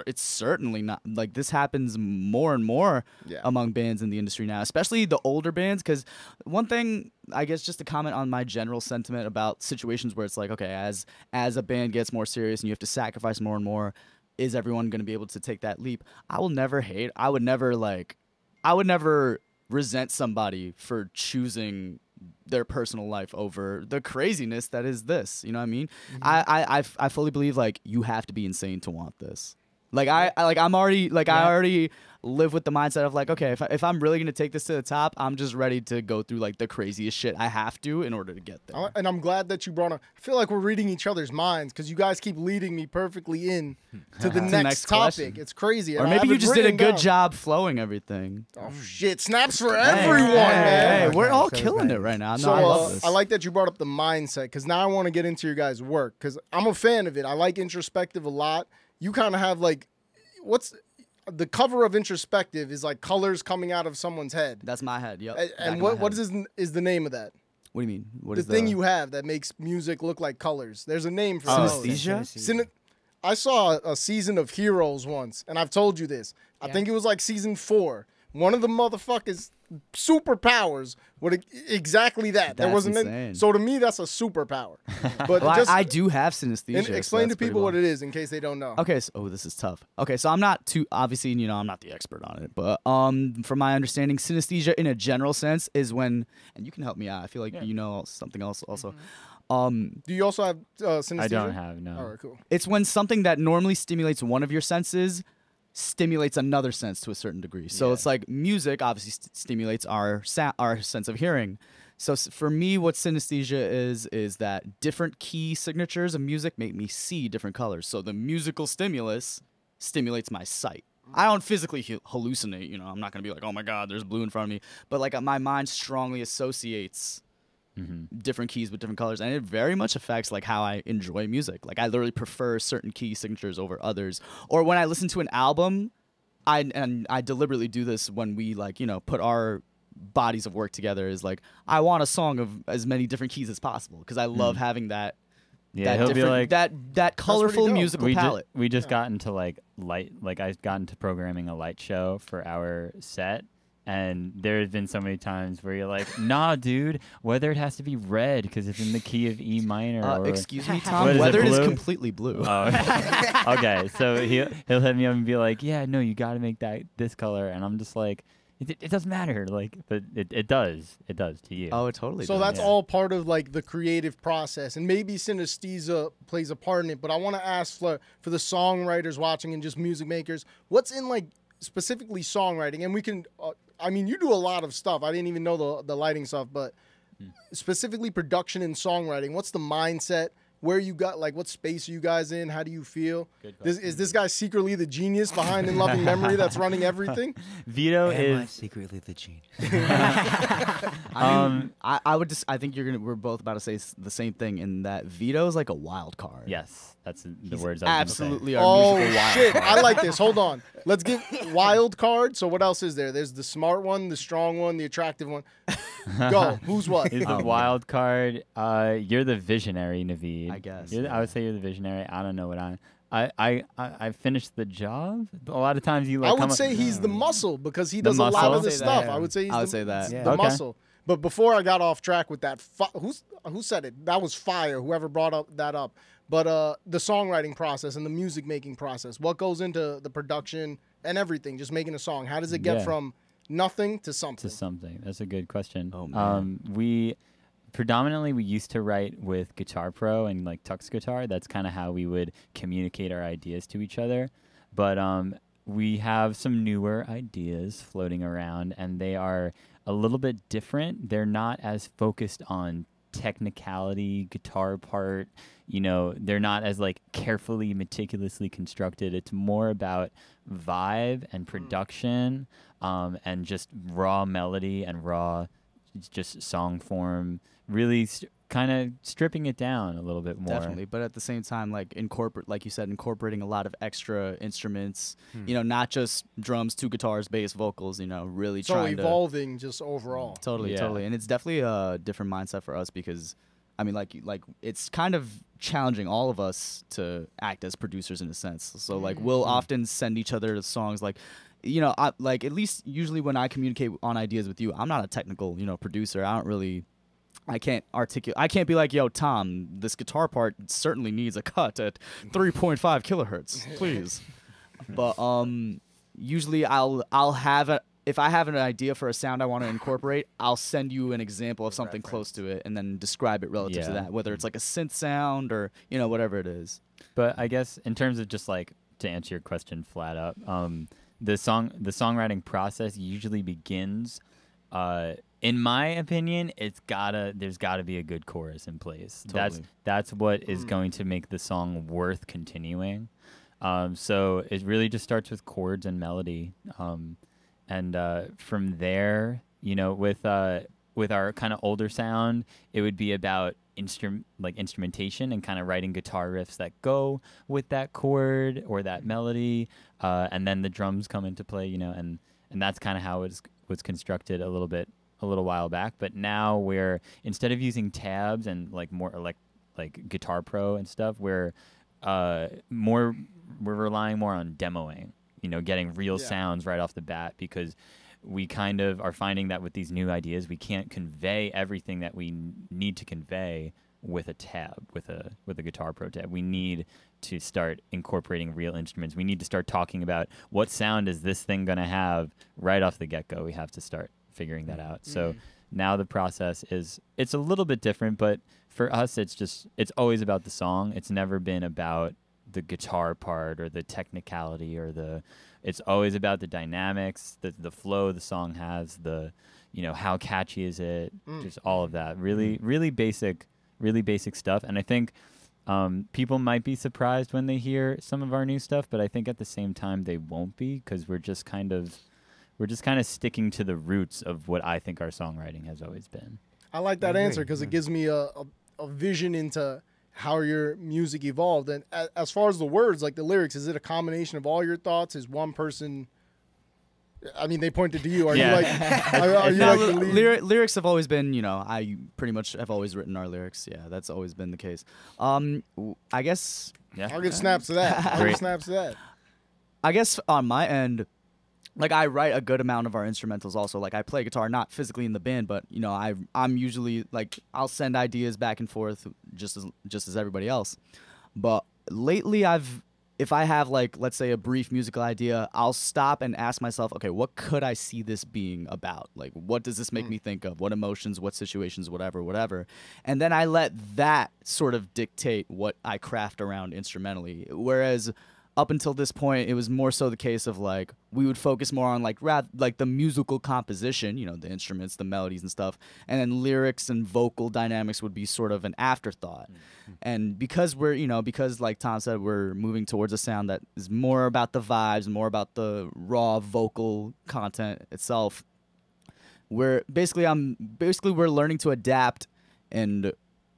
it's certainly not, like, this happens more and more among bands in the industry now, especially the older bands. Because one thing, I guess, just to comment on my general sentiment about situations where it's like, okay, as a band gets more serious and you have to sacrifice more and more, is everyone going to be able to take that leap? I will never hate. I would never resent somebody for choosing their personal life over the craziness that is this. You know what I mean? Mm-hmm. I fully believe, like, you have to be insane to want this. Like, I already live with the mindset of, like, okay, if I'm really going to take this to the top, I'm just ready to go through, like, the craziest shit I have to in order to get there. And I'm glad that you brought up. I feel like we're reading each other's minds because you guys keep leading me perfectly in to the next topic. Question. It's crazy. Or maybe you just did a good job flowing everything. Oh, shit. Snaps for everyone, man. Hey, we're all killing it right now. So I love this. I like that you brought up the mindset because now I want to get into your guys' work because I'm a fan of it. I like introspective a lot. You kind of have, like, what's the cover of introspective is like colors coming out of someone's head. That's my head. Yep. And what is the name of that? What do you mean? What the is thing you have that makes music look like colors? There's a name for synesthesia. I saw a season of Heroes once, and I've told you this. I think it was like season 4. One of the motherfuckers' superpowers would exactly that. There wasn't insane. So to me, that's a superpower. But well, I do have synesthesia. Explain to people what it is in case they don't know. Okay, so this is tough. Okay, so I'm not too obviously, I'm not the expert on it, but from my understanding, synesthesia in a general sense is when, and you can help me out. I feel like you know something else also. Do you also have synesthesia? I don't have, no. All right, cool. It's when something that normally stimulates one of your senses stimulates another sense to a certain degree. So it's like music obviously stimulates our sense of hearing. So for me, what synesthesia is that different key signatures of music make me see different colors. So the musical stimulus stimulates my sight. I don't physically hallucinate, you know. I'm not gonna be like, oh my God, there's blue in front of me. But like my mind strongly associates different keys with different colors, and it very much affects like how I enjoy music. Like I literally prefer certain key signatures over others. Or when I listen to an album, I deliberately do this when we like, you know, put our bodies of work together, is like I want a song of as many different keys as possible because I love having that. Yeah, he'll be like that colorful musical palette. We just got into like light, like I got into programming a light show for our set, and there have been so many times where you're like, nah, dude, whether it has to be red because it's in the key of E minor. Or, excuse me, Tom. Whether it is completely blue. Oh, okay, so he'll hit me up and be like, yeah, no, you got to make that this color, and I'm just like. It doesn't matter, like, but it does to you. Oh, it totally does. So that's all part of like the creative process, and maybe synesthesia plays a part in it. But I want to ask for the songwriters watching and just music makers, what's in like specifically songwriting? And we can, I mean, you do a lot of stuff. I didn't even know the lighting stuff, but specifically production and songwriting. What's the mindset? Where you got, like, what space are you guys in? How do you feel? Is this guy secretly the genius behind In Loving Memory that's running everything? Vito Am I secretly the genius? I think we're both about to say the same thing in that Vito is like a wild card. Yes, that's the words I was absolutely gonna say. our musical wild shit! card. I like this. Hold on. Let's give wild card. So what else is there? There's the smart one, the strong one, the attractive one. Go. Who's what? Is the wild card? You're the visionary, Naveed. I guess. I would say you're the visionary. I don't know what I finished the job. A lot of times you like. I would say he's the muscle because he does a lot of this stuff. I would say he's the muscle. But before I got off track with that, who said it? That was fire. Whoever brought that up. But the songwriting process and the music making process. What goes into the production and everything? Just making a song. How does it get from nothing to something? To something. That's a good question. Oh man. We used to write with Guitar Pro and like Tux Guitar. That's kind of how we would communicate our ideas to each other. But we have some newer ideas floating around, and they are a little bit different. They're not as focused on technicality, guitar part. You know, they're not as like carefully, meticulously constructed. It's more about vibe and production, and just raw melody and raw just song form, really kind of stripping it down a little bit more. Definitely, but at the same time, like like you said, incorporating a lot of extra instruments. You know, not just drums, two guitars, bass, vocals. You know, really trying evolving just overall. Totally, and it's definitely a different mindset for us because, I mean, like it's kind of challenging all of us to act as producers in a sense. So like we'll often send each other songs like. You know, like at least usually when I communicate on ideas with you, I'm not a technical, you know, producer. I can't articulate. I can't be like, yo, Tom, this guitar part certainly needs a cut at 3.5 kilohertz, please. But usually I'll have if I have an idea for a sound I want to incorporate, I'll send you an example of something close to it and then describe it relative to that, whether it's like a synth sound or, you know, whatever it is. But I guess in terms of just like to answer your question flat up, the songwriting process usually begins, in my opinion, there's gotta be a good chorus in place. Totally. That's what is going to make the song worth continuing. So it really just starts with chords and melody, and from there, you know, with our kind of older sound, it would be about instrumentation and kind of writing guitar riffs that go with that chord or that melody, and then the drums come into play, you know, and that's kind of how it was constructed a little while back. But now we're, instead of using tabs and like more like Guitar Pro and stuff, we're relying more on demoing, you know, getting real sounds right off the bat, because we kind of are finding that with these new ideas, we can't convey everything that we need to convey with a tab, with a Guitar Pro tab. We need to start incorporating real instruments. We need to start talking about what sound is this thing going to have right off the get-go. We have to start figuring that out. So now the process it's a little bit different, but for us, it's always about the song. It's never been about the guitar part or the technicality or it's always about the dynamics, the flow the song has, how catchy is it, just all of that. Really basic stuff. And I think people might be surprised when they hear some of our new stuff, but I think at the same time they won't be, because we're just kind of sticking to the roots of what I think our songwriting has always been. I like that answer because it gives me a vision into how your music evolved. And as far as the words, like the lyrics, is it a combination of all your thoughts? Is one person? I mean, they pointed to you. Are you like? Are you like the lead? Lyrics have always been, I pretty much have always written our lyrics. Yeah, that's always been the case. I guess. Yeah. I'll give snaps to that. I'll give snaps to that. I guess on my end, like I write a good amount of our instrumentals also. Like I play guitar, not physically in the band, but I'm usually like I'll send ideas back and forth just as everybody else. But lately if I have like, let's say, a brief musical idea, I'll stop and ask myself, okay, what could I see this being about? Like, what does this make me think of? What emotions, what situations, whatever. And then I let that sort of dictate what I craft around instrumentally. Whereas up until this point, it was more so the case of like we would focus more on like the musical composition, the instruments, the melodies and stuff, and then lyrics and vocal dynamics would be sort of an afterthought. And because because like Tom said, we're moving towards a sound that is more about the vibes, more about the raw vocal content itself. We're learning to adapt and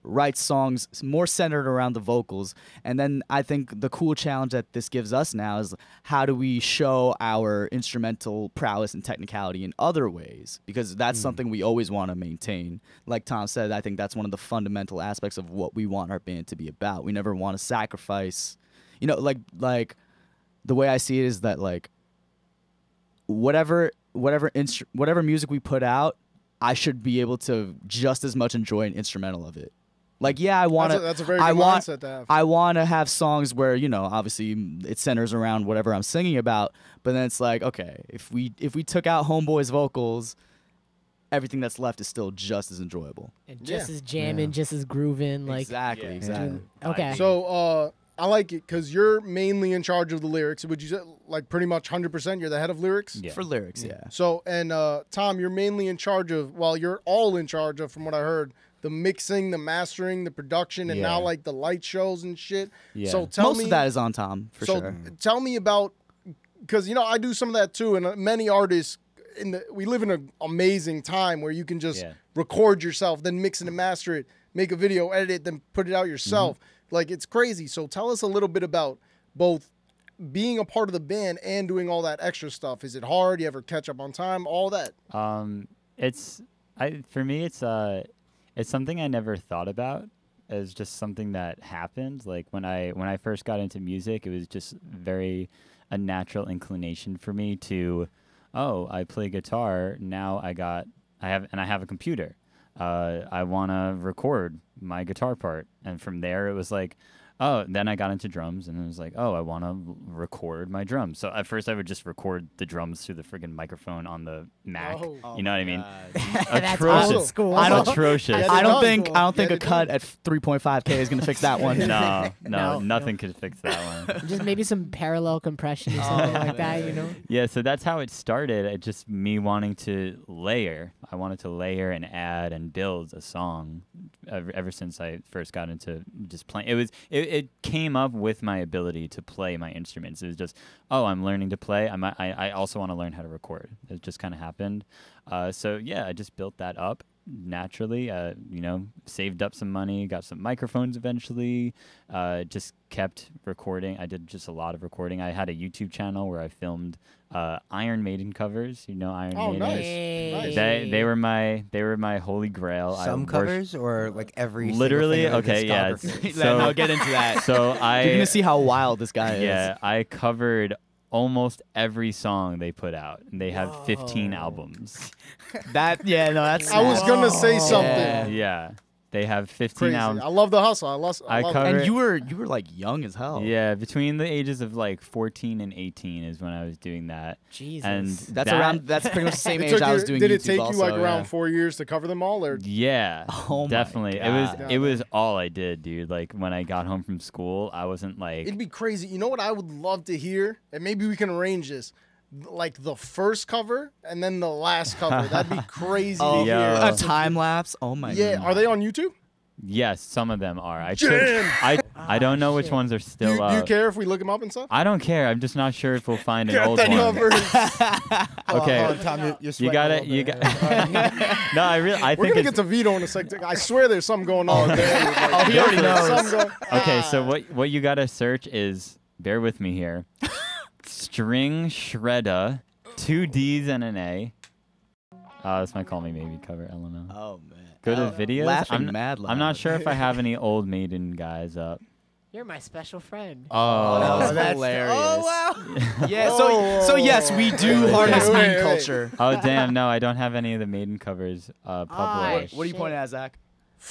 write songs more centered around the vocals. And then I think the cool challenge that this gives us now is how do we show our instrumental prowess and technicality in other ways, because that's something we always want to maintain. Like Tom said, I think that's one of the fundamental aspects of what we want our band to be about. We never want to sacrifice, like the way I see it is that like whatever music we put out, I should be able to just as much enjoy an instrumental of it. Like, yeah, I want to. That's a very good mindset to have. I want to have songs where obviously it centers around whatever I'm singing about. But then it's like, okay, if we took out Homeboy's vocals, everything that's left is still just as enjoyable and just as jamming, just as grooving. Like exactly. Okay. So I like it because you're mainly in charge of the lyrics. Would you say like pretty much 100%? You're the head of lyrics. For lyrics, yeah. So and Tom, you're mainly in charge of. Well, you're all in charge of, from what I heard, the mixing, the mastering, the production, and now like the light shows and shit. Yeah. So tell Most me, of that is on Tom for sure. Tell me about, because I do some of that too, and many artists we live in an amazing time where you can just record yourself, then mix it and master it, make a video, edit it, then put it out yourself. Like it's crazy. So tell us a little bit about both being a part of the band and doing all that extra stuff. Is it hard? You ever catch up on time? All that. For me, it's something I never thought about as just something that happened. Like when I first got into music, it was just a natural inclination for me to, I play guitar. Now I have a computer. I want to record my guitar part. And from there it was like, then I got into drums, and it was like, I want to record my drums. So at first I would just record the drums through the friggin' microphone on the Mac. You know what I mean? That's old school. Atrocious. I don't think a cut at 3.5K is gonna fix that one. No, nothing could fix that one. Just maybe some parallel compression or something like that, Yeah, so that's how it started. It just me wanting to layer. I wanted to layer and add and build a song ever since I first got into just playing. It came up with my ability to play my instruments. It was just, I'm learning to play. I also want to learn how to record. It just kind of happened. So yeah, I just built that up naturally. Saved up some money, got some microphones eventually. Just kept recording. I did just a lot of recording. I had a YouTube channel where I filmed Iron Maiden covers. Iron Maiden. Nice. They were my holy grail. Some covers or like every literally single thing okay, yeah. So I'll get into that. So you're gonna see how wild this guy is. Yeah, I covered almost every song they put out, and they have 15 albums. That's I was gonna say something. Yeah. They have 15 Crazy. albums. I love the hustle. I I love cover- it. And you were like young as hell. Yeah, between the ages of like 14 and 18 is when I was doing that. Jesus. And That's pretty much the same It age took I you- was doing Did it YouTube take also, you like yeah. around 4 years to cover them all, or Yeah, Oh my definitely. God. It was all I did, dude. Like when I got home from school, I wasn't like it'd be crazy. You know what I would love to hear, and maybe we can arrange this, like the first cover and then the last cover. That'd be crazy Oh, to yeah. hear. a time lapse. Oh my Yeah, god. are they on YouTube? yes, some of them are. Jam! I don't know which shit. ones are Do still you, up. do you care if we look them up and stuff? I don't care. I'm just not sure if we'll find an Get old the one. numbers. Okay. Hold on, Tom, you're You sweating got a it. little You bit. got. No, I really. I We're think gonna it's get to Vito in a second. I swear there's something going on there. Oh, he already knows. Something going- okay. So what you gotta search is. Bear with me here. String shredder, 2 D's and an A. This might call me maybe cover. I don't know. Oh man. Go to videos. Laughing I'm, mad I'm not loud. sure if I have any old Maiden guys up. You're my special friend. Oh, That was that's- hilarious. Oh wow. Yeah. Whoa, So yes, we do wait, harness wait, meme wait. culture. Oh damn! No, I don't have any of the Maiden covers published. What are you pointing at, Zach?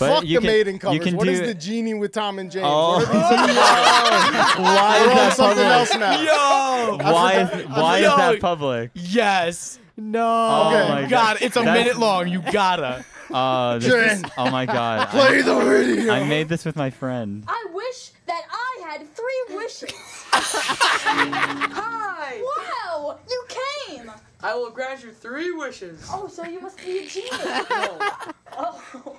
But Fuck you the can- Maiden you covers. can What is do- the genie with Tom and James? Oh. What are these? Why We're on is that something public? else now. Yo. Why is Yo. that public? Yes. No. Oh Okay. my God, it's a That's- minute long. You gotta. Oh my god! Play the video. I made this with my friend. I wish that I had 3 wishes. Hi! Wow! You came! I will grant you 3 wishes. Oh, so you must be a genie. No, Oh.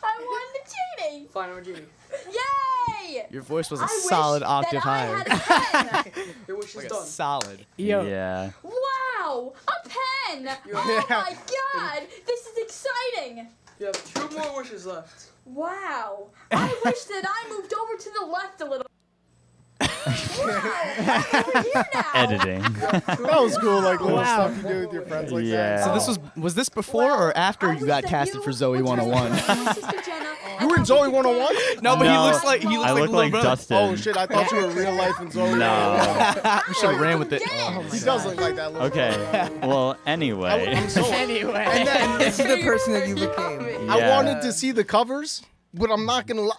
I won the genie! fine, I'm a genie. Yay! Your voice was a I wish solid octave that I higher. had a pen. Your wish is Like a done. solid. Yo. Yeah. Wow! A pen! Oh my god! This is exciting! You have 2 more wishes left. Wow! I wish that I moved over to the left a little. Wow! I'm over here now! Editing. That was cool, like little Wow. stuff you do with your friends like Yeah. that. So this was this before Well, or after I you wish got that casted you for Zoe would just 101? listen to my sister Jenna, You were in and Zoe I would 101? No, but No. he looks like I like look little like brother. Dustin. Oh shit! I thought you were real life in Zoe. No. We should have ran with it. Dance. He does look like that. Little Okay. Well, anyway. I'm so. Anyway. And then, This is the person that you became. I Yeah. wanted to see the covers, but I'm not gonna lie.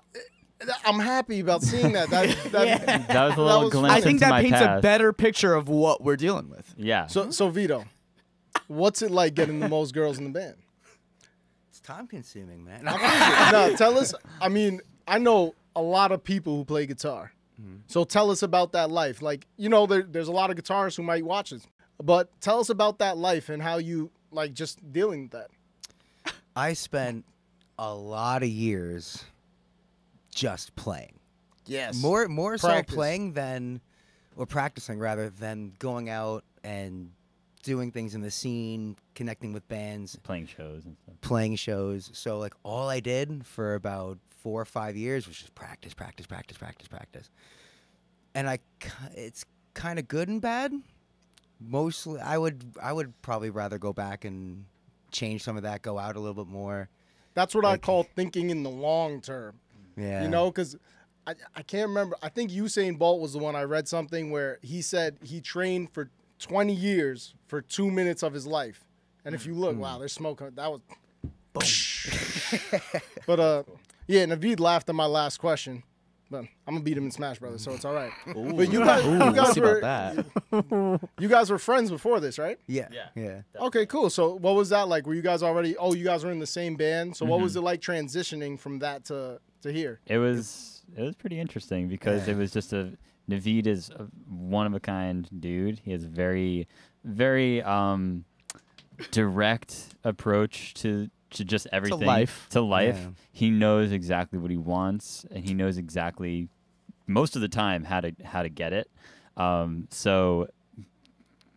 I'm happy about seeing that. That That was a little was- glimpse I think into that my paints past. a better picture of what we're dealing with. Yeah. So Vito, what's it like getting the most girls in the band? It's time consuming, man. No, tell us. I mean, I know a lot of people who play guitar. So tell us about that life. Like, you know, there's a lot of guitarists who might watch this, but tell us about that life and how you like just dealing with that. I spent a lot of years just playing. Yes. More so Practice. playing than, or practicing rather than going out and doing things in the scene, connecting with bands, Playing shows and stuff. playing shows. So like all I did for about 4 or 5 years was just practice. And it's kind of good and bad. Mostly, I would probably rather go back and change some of that, go out a little bit more. That's what I Like- call thinking in the long term. Yeah. You know, because I can't remember. I think Usain Bolt was the one I read something where he said he trained for 20 years for 2 minutes of his life. And if you look, wow, there's smoke. That was. But yeah, Naveed laughed at my last question. But I'm gonna beat him in Smash Brothers, so it's all right. But you guys, Let's see about that. you guys were friends before this, right? Yeah. Yeah. Yeah. Okay, cool. So what was that like? Were you guys already? Oh, you guys were in the same band. So what was it like transitioning from that to here? It was pretty interesting because it was just Naveed is a one of a kind dude. He has a very direct approach to just everything. life. Yeah. He knows exactly what he wants, and he knows exactly most of the time how to get it. So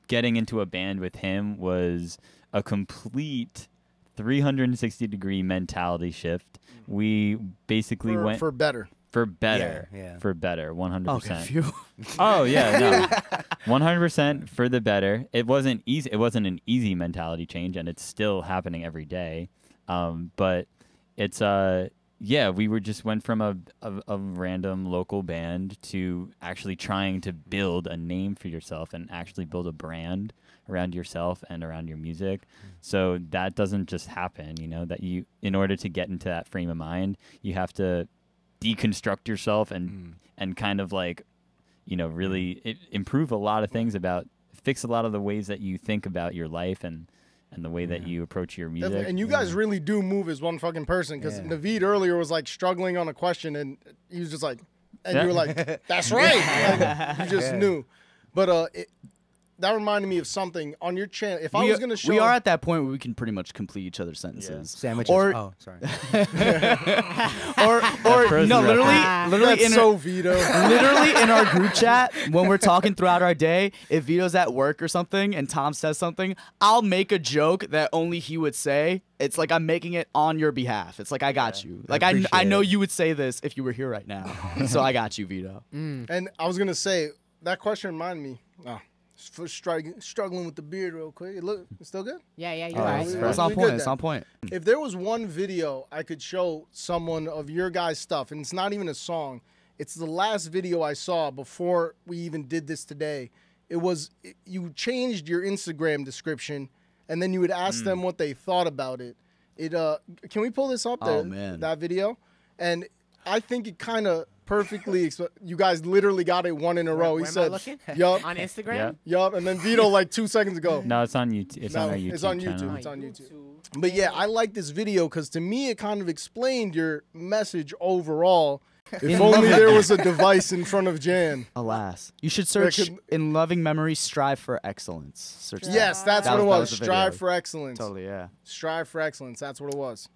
getting into a band with him was a complete 360-degree mentality shift. We basically went For better. for better. Yeah. For better, 100%. Okay, phew. Oh yeah, no, 100% for the better. It wasn't easy. It wasn't an easy mentality change, and it's still happening every day. But it's yeah, we went from a random local band to actually trying to build a name for yourself and actually build a brand around yourself and around your music. So that doesn't just happen, you know, that you, in order to get into that frame of mind, you have to deconstruct yourself and kind of like, you know, really improve a lot of things fix a lot of the ways that you think about your life and the way that you approach your music. Definitely. And you guys really do move as one fucking person, because Naveed earlier was like struggling on a question and he was just like, and you were like, that's right. Like, you just knew. But that reminded me of something on your channel. If I was going to show... We are at that point where we can pretty much complete each other's sentences. Sandwiches. Oh, sorry. or no, literally That's so Vito. Literally in our group chat, when we're talking throughout our day, if Vito's at work or something and Tom says something, I'll make a joke that only he would say. It's like I'm making it on your behalf. It's like I got you. Like I know you would say this if you were here right now. So I got you, Vito. And I was going to say, that question reminded me. Struggling with the beard real quick. It's still good? Yeah, you're right. It's on point. It's on point. If there was one video I could show someone of your guys' stuff, and it's not even a song, it's the last video I saw before we even did this today. You changed your Instagram description, and then you would ask them what they thought about it. Can we pull this up? Oh, man. That video? And I think it kind of perfectly. You guys literally got it one in a row. He said, "Yup." On Instagram. Yup. And then Vito like 2 seconds ago. No, it's on YouTube. It's on our YouTube. It's on YouTube. Channel. It's on YouTube. But yeah, I like this video because to me it kind of explained your message overall. If only there was a device in front of Jan. Alas, you should search in loving memory. Strive for excellence. Search that. Yes, that's what it was. Strive for excellence. Totally, yeah. Strive for excellence. That's what it was.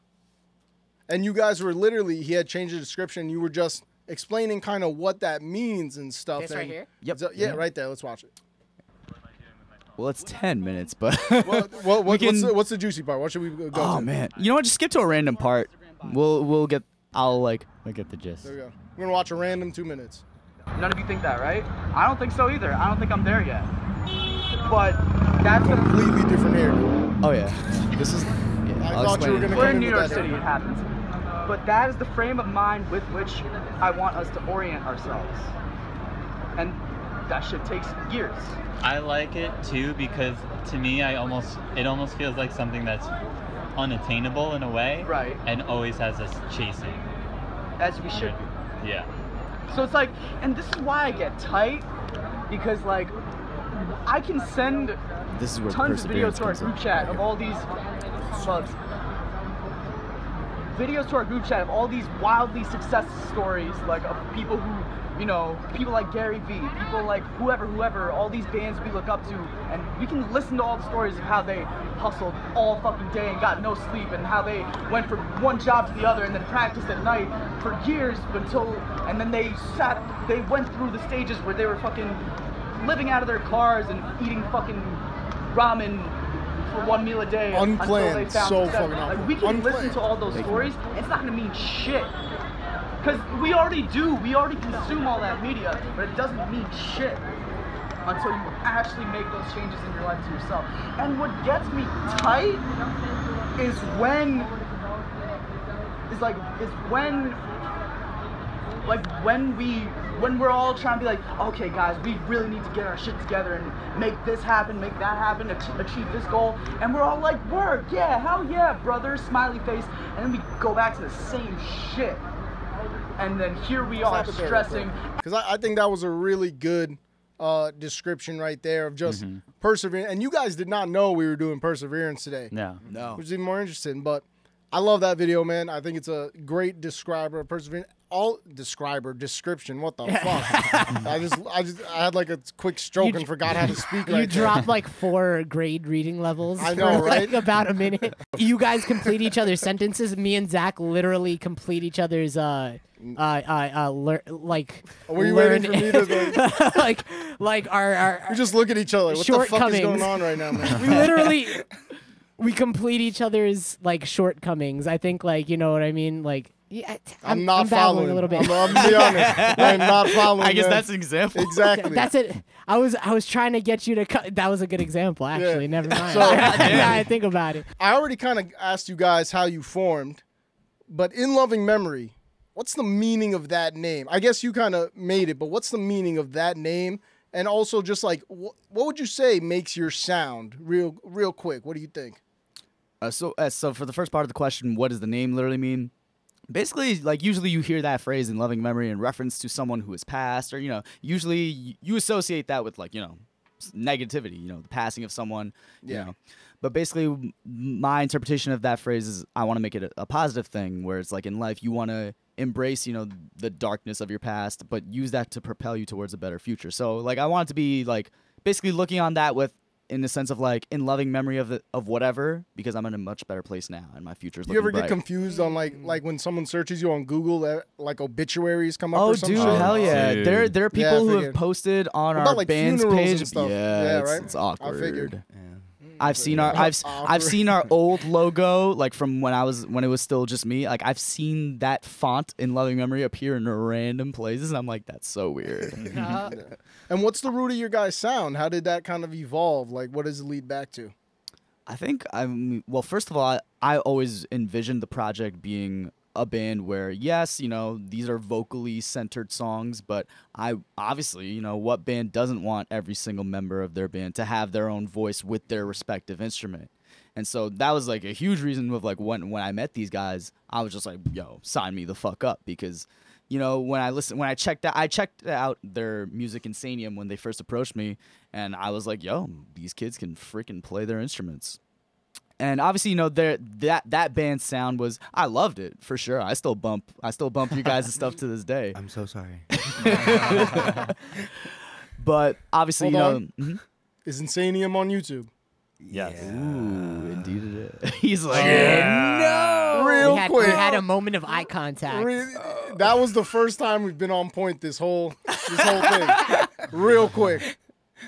And you guys were literally, he had changed the description. You were just explaining kind of what that means and stuff. This right here? Yep. Yeah, right there. Let's watch it. Well, it's 10 minutes, but what's the juicy part? What should we go to? Oh man, you know what? Just skip to a random part. We'll get. I'll get the gist. There we go. We're gonna watch a random 2 minutes. None of you think that, right? I don't think so either. I don't think I'm there yet. But that's a Completely different hairdo. Oh yeah, this is. I I'll thought you were explain it. gonna We're come in New with York that City, hair. it happens. But that is the frame of mind with which I want us to orient ourselves. And that shit takes years. I like it too because to me, it almost feels like something that's unattainable in a way, Right. And always has us chasing. As we should be. Yeah. So it's like, and this is why I get tight, because like, I can send This is where tons of videos perseverance to our comes in. group chat of all these bugs. Videos to our group chat of all these wildly success stories, like of people who, you know, people like Gary Vee, people like whoever, all these bands we look up to, and we can listen to all the stories of how they hustled all fucking day and got no sleep, and how they went from one job to the other and then practiced at night for years and then they went through the stages where they were fucking living out of their cars and eating fucking ramen for one meal a day Unplanned, until they found so success. fucking awful. Like, we can Unplanned. listen to all those stories. It's not gonna mean shit. Because we already consume all that media, but it doesn't mean shit until you actually make those changes in your life to yourself. And what gets me tight is when we're all trying to be like, okay guys, we really need to get our shit together and make this happen, make that happen, achieve this goal, and we're all like, word, yeah, hell yeah, brother, smiley face, and then we go back to the same shit. And then here we are stressing. Because I think that was a really good description right there of just perseverance. And you guys did not know we were doing perseverance today. No. Which is even more interesting. But I love that video, man. I think it's a great describer of perseverance. Description. What the fuck? I had like a quick stroke and forgot how to speak. You dropped like 4 grade reading levels. I know, for right? Like about a minute. You guys complete each other's sentences. Me and Zach literally complete each other's like. Were you waiting for me to like our we just look at each other. What the fuck is shortcomings. going on right now, man? We literally we complete each other's like shortcomings. I think like you know what I mean. Like yeah, I'm not babbling following a little bit. I'm gonna be honest. I'm not following. I guess man. that's an example. Exactly. That's it. I was trying to get you to cut. That was a good example, actually. Yeah. Never mind. So- yeah, I think about it. I already kind of asked you guys how you formed. But in loving memory, what's the meaning of that name? I guess you kind of made it, but what's the meaning of that name? And also just like, what would you say makes your sound real quick? What do you think? So for the first part of the question, what does the name literally mean? Basically, like, usually you hear that phrase in loving memory in reference to someone who has passed, or, you know, usually you associate that with, like, you know, negativity, you know, the passing of someone, you know. But basically, my interpretation of that phrase is I want to make it a positive thing, where it's like in life you want to embrace, you know, the darkness of your past, but use that to propel you towards a better future. So, like, I want it to be, like, basically looking on that with, in the sense of, like, in loving memory of whatever, because I'm in a much better place now and my future's looking bright. You ever get confused on like when someone searches you on Google, like obituaries come up oh or some dude, shit? hell yeah. Dude. There are people who have posted on What about, our like, band's funerals page. and stuff? Yeah, Yeah, it's, right? it's awkward. I figured. I've seen I've seen our old logo, like, from when it was still just me. Like, I've seen that font in loving memory appear in random places, and I'm like, that's so weird. And what's the root of your guys' sound? How did that kind of evolve? Like, what does it lead back to? I think well, first of all, I always envisioned the project being a band where, yes, you know, these are vocally centered songs, but I obviously, you know, what band doesn't want every single member of their band to have their own voice with their respective instrument? And so that was like a huge reason with, like, when I met these guys, I was just like, yo, sign me the fuck up, because, you know, when I checked out their music in Sanium when they first approached me, and I was like, yo, these kids can freaking play their instruments. And obviously, you know, that band's sound was, I loved it for sure. I still bump you guys' stuff to this day. I'm so sorry. But obviously, Hold you know, on. Is Insanium on YouTube? Yes. ooh, indeed it is. He's like, no. Real We quick. had a moment of eye contact. That was the first time we've been on point this whole thing. Real quick.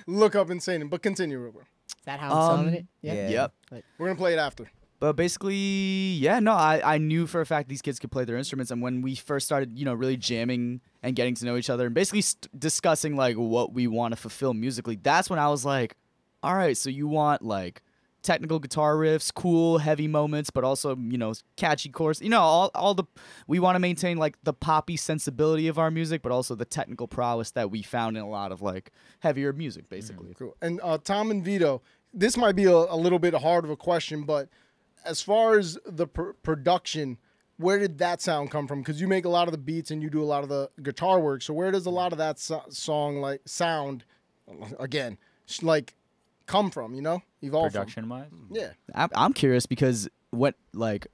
Look up Insanium, but continue real quick. Is that how I'm selling it? yeah. Yep. We're gonna play it after. But basically, yeah, no, I knew for a fact these kids could play their instruments. And when we first started, you know, really jamming and getting to know each other and basically discussing, like, what we want to fulfill musically, that's when I was like, all right, so you want, like, technical guitar riffs, cool, heavy moments, but also, you know, catchy chorus. You know, we want to maintain, like, the poppy sensibility of our music, but also the technical prowess that we found in a lot of, like, heavier music, basically. Cool. And Tom and Vito, this might be a little bit hard of a question, but as far as the production, where did that sound come from? Because you make a lot of the beats and you do a lot of the guitar work. So where does a lot of that sound, like, sound, again, like, come from, you know? Evolve Production-wise? Yeah. I'm curious because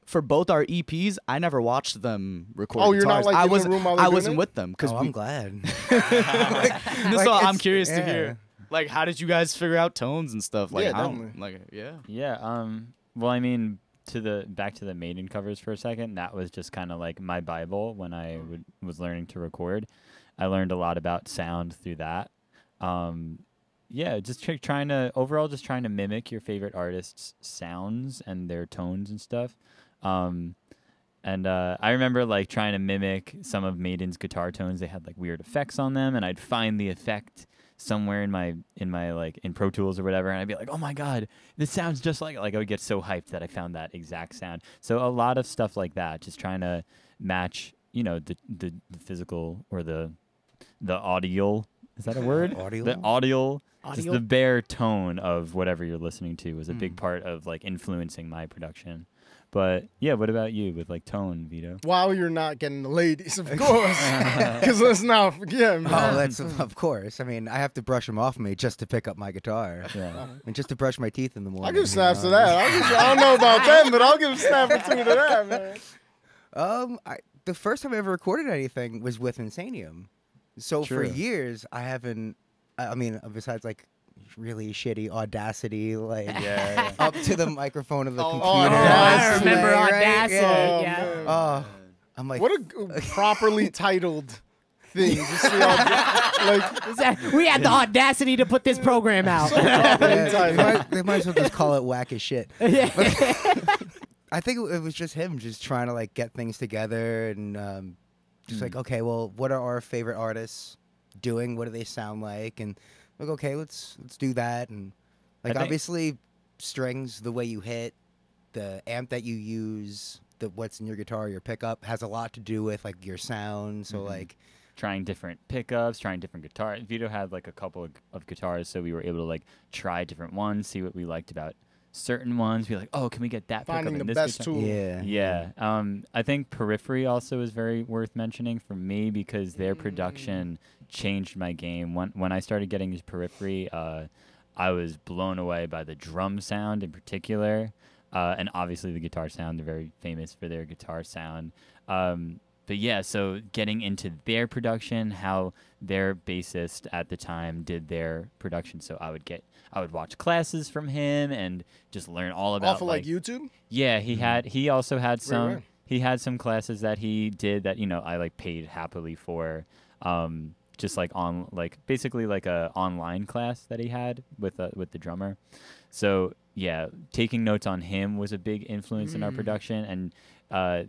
for both our EPs, I never watched them record. Oh, you're not, guitars. like, in the room while they're I doing wasn't it? with them because I'm glad. so I'm curious to hear. Like, how did you guys figure out tones and stuff? Like, Yeah, how, definitely. like, yeah. Yeah. Well, I mean, back to the Maiden covers for a second. That was just kind of like my Bible when I was learning to record. I learned a lot about sound through that. Yeah, just trying to mimic your favorite artists' sounds and their tones and stuff. And I remember, like, trying to mimic some of Maiden's guitar tones. They had, like, weird effects on them, and I'd find the effect somewhere in my like in Pro Tools or whatever, and I'd be like, oh my god, this sounds just like I would get so hyped that I found that exact sound. So a lot of stuff like that, just trying to match, you know, the physical or the audio. Is that a word? Audio? The audio. Just the bare tone of whatever you're listening to was a big part of, like, influencing my production. But yeah, what about you with, like, tone, Vito? While you're not getting the ladies, of course. Because let's not forget, man. Oh, that's of course. I mean, I have to brush them off me just to pick up my guitar, Yeah. and just to brush my teeth in the morning. I'll give snaps to that. I don't know about them, but I'll give a snap or two to that, man. The first time I ever recorded anything was with Insanium. So for True. years, I haven't. I mean, besides, like, really shitty Audacity, like, up to the microphone of the computer. I remember Right? Audacity. Oh, Yeah. man. Oh, I'm like, What a properly titled thing. Just like, We had the audacity to put this program out. they might as well just call it whack as shit. Yeah. I think it was just him just trying to, like, get things together and just like, okay, well, what are our favorite artists doing? What do they sound like? And like, okay, let's do that. And, like, I think- obviously strings, the way you hit, the amp that you use, what's in your guitar, your pickup has a lot to do with like your sound. So like trying different pickups, trying different guitars. Vito had like a couple of guitars, so we were able to like try different ones, see what we liked about certain ones. Be like, oh, can we get that Finding pickup in the this best guitar? tool. Yeah. I think Periphery also is very worth mentioning for me because their production changed my game. When I started getting his Periphery, I was blown away by the drum sound in particular, and obviously the guitar sound. They're very famous for their guitar sound. But yeah, so getting into their production, how their bassist at the time did their production. So I would watch classes from him and just learn all about Off of like YouTube? Yeah, he also had some right. he had some classes that he did that, I like paid happily for. Just like basically like a online class that he had with the drummer. So yeah, taking notes on him was a big influence in our production, and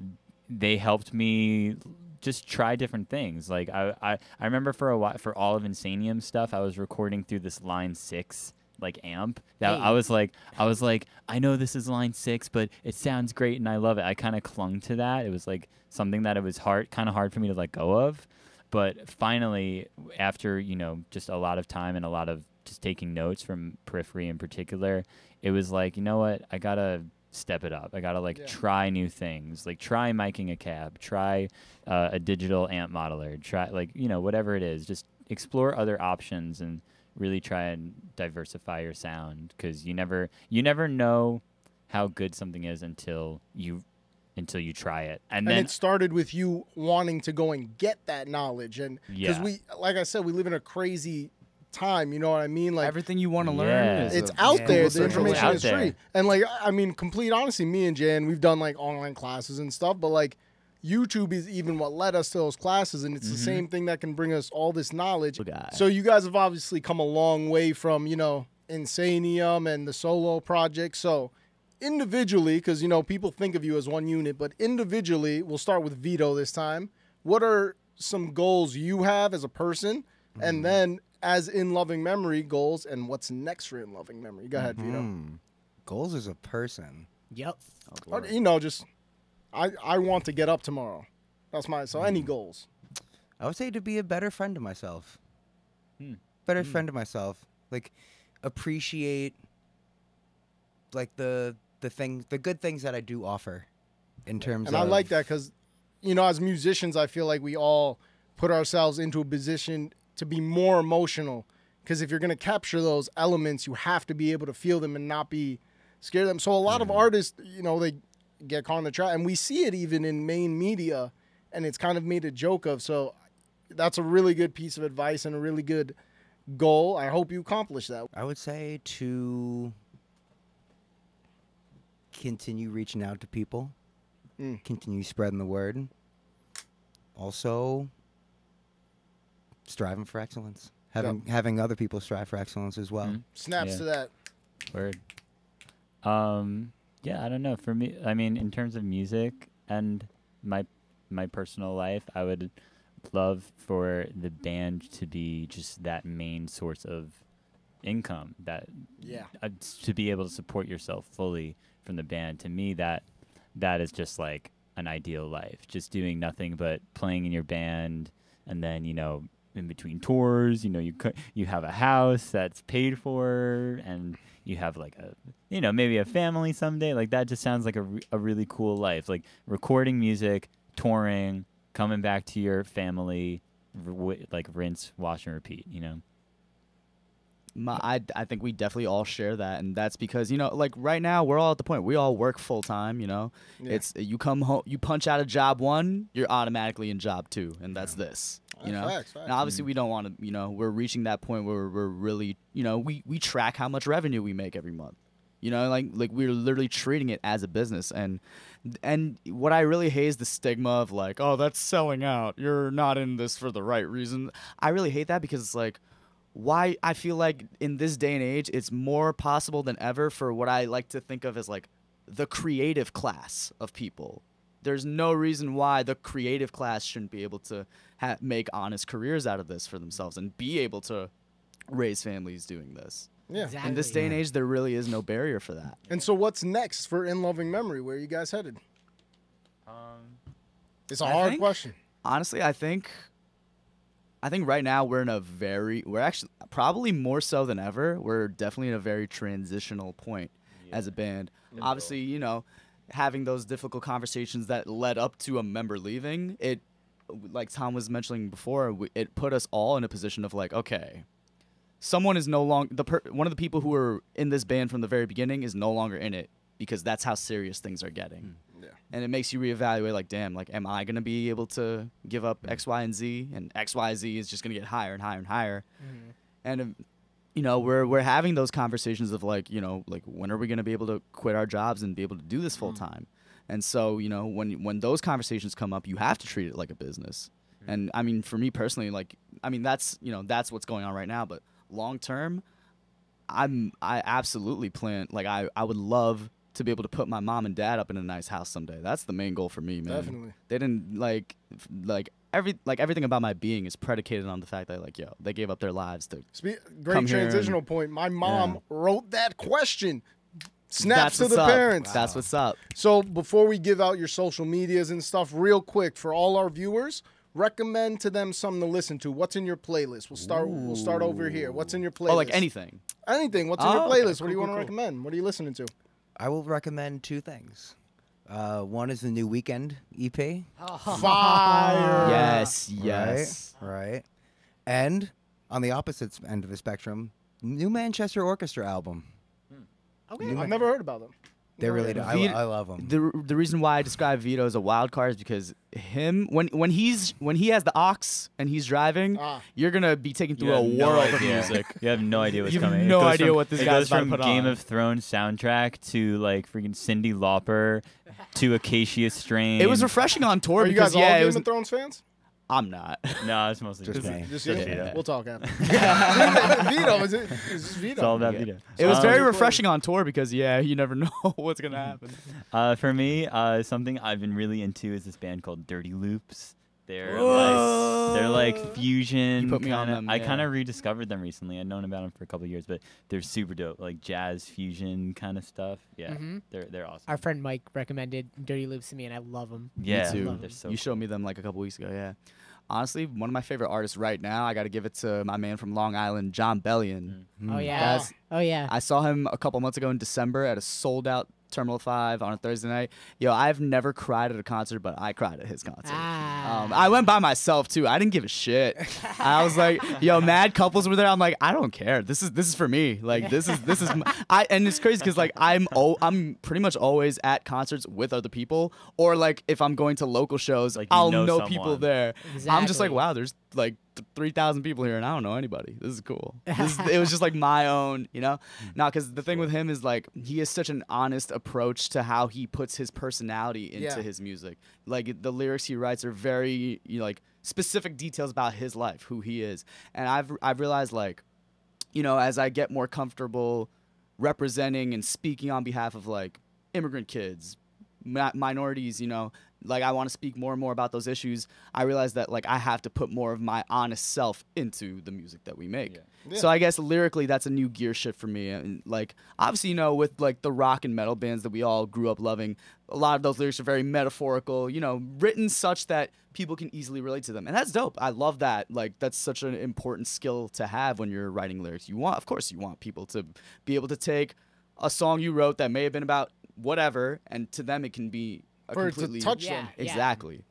they helped me just try different things. Like I remember for a while, for all of Insanium stuff, I was recording through this Line 6 like amp that I was like I know this is Line 6, but it sounds great and I love it. I kind of clung to that. It was like something that it was kind of hard for me to let go of. But finally, after, just a lot of time and a lot of just taking notes from Periphery in particular, it was like, you know what, I got to step it up. I got to try new things, like try miking a cab, try a digital amp modeler, try whatever it is, just explore other options and really try and diversify your sound, because you never know how good something is until you try it. And then it started with you wanting to go and get that knowledge. And because like I said, we live in a crazy time, you know what I mean? Like everything you want to learn is it's out there. The Google information out is there. free. And like, I mean, complete honesty, me and Jan, we've done like online classes and stuff, but like YouTube is even what led us to those classes, and it's the same thing that can bring us all this knowledge. So you guys have obviously come a long way from, Insanium and the solo project. So individually, because people think of you as one unit, but individually, we'll start with Vito this time. What are some goals you have as a person, and then as In Loving Memory goals, and what's next for In Loving Memory? Go ahead, Vito. Goals as a person. Yep. Or, just I want to get up tomorrow. That's so any goals? I would say to be a better friend to myself. Better friend to myself. Like appreciate like the good things that I do offer in terms of. And I like that because, as musicians, I feel like we all put ourselves into a position to be more emotional, because if you're going to capture those elements, you have to be able to feel them and not be scared of them. So a lot of artists, they get caught in the trap, and we see it even in main media, and it's kind of made a joke of. So that's a really good piece of advice and a really good goal. I hope you accomplish that. I would say to continue reaching out to people, continue spreading the word. Also, striving for excellence. Having other people strive for excellence as well. Snaps to that. Word. Yeah, I don't know. For me, I mean, in terms of music and my personal life, I would love for the band to be just that main source of income, to be able to support yourself fully from the band. To me, that is just like an ideal life, just doing nothing but playing in your band, and then in between tours, you have a house that's paid for, and you have like maybe a family someday. Like that just sounds like a really cool life, like recording music, touring, coming back to your family, like rinse, wash, and repeat. I think we definitely all share that, and that's because like right now we're all at the point we all work full time. It's you come home, you punch out of job 1, you're automatically in job 2, and that's this. Facts. Now obviously we don't want to. We're reaching that point where we're really we track how much revenue we make every month. Like we're literally treating it as a business, and what I really hate is the stigma of like, oh, that's selling out. You're not in this for the right reason. I really hate that because it's like, why I feel like in this day and age, it's more possible than ever for what I like to think of as like the creative class of people. There's no reason why the creative class shouldn't be able to make honest careers out of this for themselves and be able to raise families doing this. Yeah. Exactly. In this day and age, there really is no barrier for that. And so what's next for In Loving Memory? Where are you guys headed? It's a hard question. Honestly, I think right now we're actually probably more so than ever. We're definitely in a very transitional point as a band. Obviously, you know, having those difficult conversations that led up to a member leaving, it, like Tom was mentioning before, it put us all in a position of like, okay, someone is no longer one of the people who were in this band from the very beginning is no longer in it because that's how serious things are getting. Yeah. And it makes you reevaluate, like, damn, like, am I gonna be able to give up X, Y, and Z? And X, Y, Z is just gonna get higher and higher and higher. And you know, we're having those conversations of like, you know, like when are we gonna be able to quit our jobs and be able to do this full time? And so, you know, when those conversations come up, you have to treat it like a business. And I mean, for me personally, like, I mean, that's what's going on right now. But long term, I absolutely plan, like, I would love to be able to put my mom and dad up in a nice house someday. That's the main goal for me, man. Definitely. They didn't everything about my being is predicated on the fact that, like, yo, they gave up their lives to Great come here transitional and- point. My mom wrote that question. Snaps That's to what's the up. parents. That's what's up. So before we give out your social medias and stuff, real quick for all our viewers, recommend to them something to listen to. What's in your playlist? We'll start over here. What's in your playlist? Oh, like anything. Anything. What's in your Oh, playlist? okay. What do you Cool, want to cool. recommend? What are you listening to? I will recommend two things. One is the new Weekend EP. Fire. Yes. Right. And on the opposite end of the spectrum, new Manchester Orchestra album. Okay. I've never heard about them. They really do. I love them. The reason why I describe Vito as a wild card is because him when he has the aux and he's driving, you're gonna be taken through a world of music. You have no idea what's You have coming. no It goes idea from- what this it guy's goes about to from put Game on. of Thrones soundtrack to like freaking Cyndi Lauper to Acacia Strain. It was refreshing on tour Are you because guys all it Game was. of Thrones fans? I'm not. No, it's mostly Just me. Just Just you? Vito. We'll talk after. Vito, is this Vito? It's all about Vito. It was Um, very refreshing on tour because you never know what's gonna happen. For me, something I've been really into is this band called Dirty Loops. They're like fusion. You put me on kinda, them, I yeah. kind of rediscovered them recently. I'd known about them for a couple of years, but they're super dope, like jazz fusion kind of stuff. Yeah, they're awesome. Our friend Mike recommended Dirty Loops to me, and I love them. Yeah, Me too. they're so You showed me them like a couple weeks ago. Yeah. Honestly, one of my favorite artists right now, I got to give it to my man from Long Island, John Bellion. Oh yeah. That's- Oh yeah. I saw him a couple months ago in December at a sold-out Terminal 5 on a Thursday night. Yo, I've never cried at a concert, but I cried at his concert. I went by myself too. I didn't give a shit. I was like, yo, mad couples were there. I'm like, I don't care. This is for me. Like this is and it's crazy because like I'm pretty much always at concerts with other people, or like if I'm going to local shows, Like, you I'll know know people someone. there. I'm just like, Exactly. wow, there's like 3,000 people here and I don't know anybody. This is cool. It was just like my own, you know? Now, because the thing with him is like he has such an honest approach to how he puts his personality into his music. Like the lyrics he writes are very like specific details about his life, who he is. And I've realized like, you know, as I get more comfortable representing and speaking on behalf of like immigrant kids, minorities, you know, like I want to speak more and more about those issues. I realize that like I have to put more of my honest self into the music that we make. So I guess lyrically that's a new gear shift for me. And like obviously, you know, with like the rock and metal bands that we all grew up loving, a lot of those lyrics are very metaphorical, you know, written such that people can easily relate to them. And that's dope. I love that. Like that's such an important skill to have when you're writing lyrics. Of course you want people to be able to take a song you wrote that may have been about whatever, and to them it can be For it to completely touch them. exactly.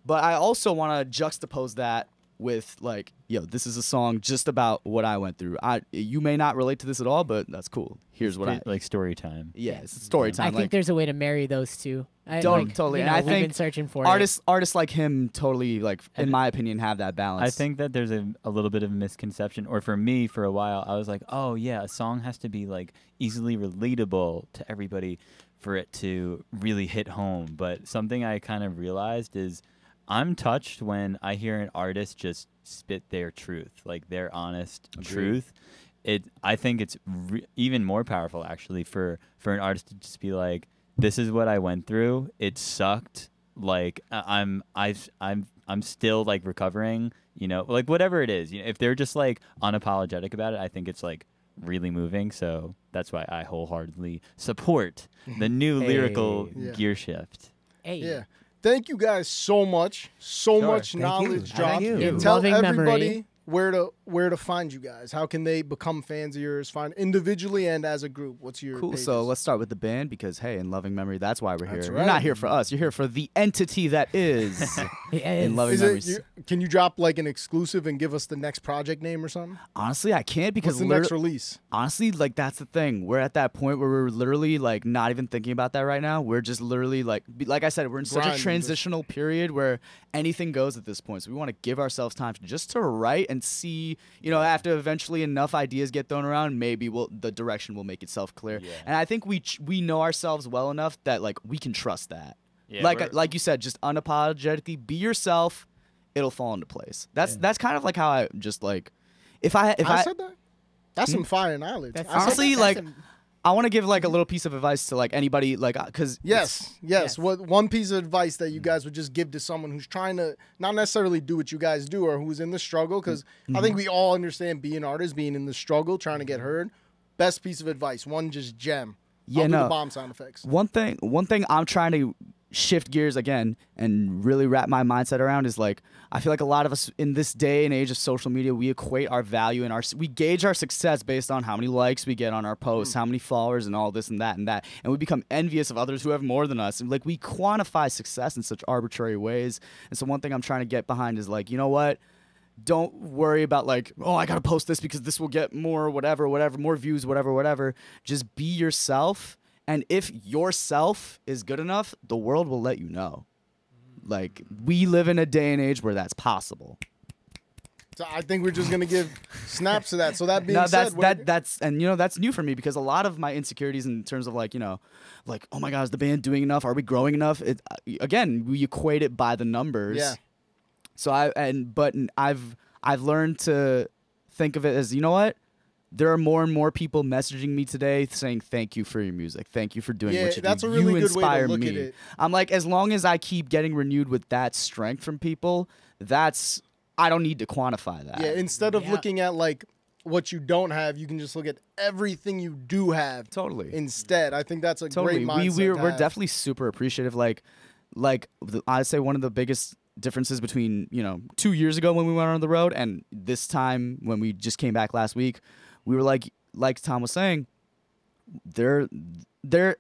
But I also want to juxtapose that with like, yo, this is a song just about what I went through. You may not relate to this at all, but that's cool. Here's what I like story time. yeah, it's story time. I like, think there's a way to marry those two. Totally. You And know, I we've think been searching for artists like him totally like in my opinion have that balance. I think that there's a little bit of misconception, or for me, for a while, I was like, oh yeah, a song has to be like easily relatable to everybody for it to really hit home. But something I kind of realized is I'm touched when I hear an artist just spit their truth, like their honest truth. I think it's even more powerful actually for an artist to just be like, this is what I went through. It sucked. Like I'm still like recovering, you know, like whatever it is. You know, if they're just like unapologetic about it, I think it's like really moving. So that's why I wholeheartedly support the new lyrical Yeah. gear shift. Hey. Yeah. thank you guys so much. So much Thank knowledge you. dropped. Thank you. In Tell loving everybody memory. where to find you guys. How can they become fans of yours? Find individually and as a group. What's your Cool. pages? So let's start with the band because, hey, in loving memory, that's why we're here. That's You're right. not here for us. You're here for the entity that is in loving Is memories. can you drop like an exclusive and give us the next project name or something? Honestly, I can't because What's the next release? honestly, like that's the thing. We're at that point where we're literally like not even thinking about that right now. We're just literally like I said, we're in such Grinding, a transitional period where anything goes at this point. So we want to give ourselves time to write and see, after eventually enough ideas get thrown around, maybe the direction will make itself clear. Yeah. And I think we know ourselves well enough that like we can trust that. Yeah, like you said, just unapologetically be yourself. It'll fall into place. That's kind of like how I just like if I said that. That's some fire knowledge. That's- I said honestly that. like I want to give like a little piece of advice to like anybody like because Yes. What one piece of advice that you guys would just give to someone who's trying to not necessarily do what you guys do or who's in the struggle? Because I think we all understand being artists, being in the struggle, trying to get heard. Best piece of advice. One just gem. I'll do the bomb sound effects. One thing I'm trying to shift gears again and really wrap my mindset around is like I feel like a lot of us in this day and age of social media, we equate our value and we gauge our success based on how many likes we get on our posts, how many followers, and all this and that, and we become envious of others who have more than us. And like we quantify success in such arbitrary ways. And so one thing I'm trying to get behind is like, you know what? Don't worry about like, oh, I gotta post this because this will get more whatever, more views, whatever. Just be yourself. And if yourself is good enough, the world will let you know. Like, we live in a day and age where that's possible. So I think we're just gonna give snaps to that. So that being No, said, that's new for me because a lot of my insecurities in terms of like, like, oh my God, is the band doing enough? Are we growing enough? Again, we equate it by the numbers. Yeah. So I've learned to think of it as, you know what? There are more and more people messaging me today saying thank you for your music. Thank you for doing what you that's do. a really You good way to inspire look me. at it. I'm like, as long as I keep getting renewed with that strength from people, I don't need to quantify that. Yeah, instead of Yeah. looking at like what you don't have, you can just look at everything you do have. Totally. Instead, I think that's a Totally. great mindset. We're to have. definitely super appreciative. I'd say one of the biggest differences between 2 years ago when we went on the road and this time when we just came back last week, we were like Tom was saying, we're at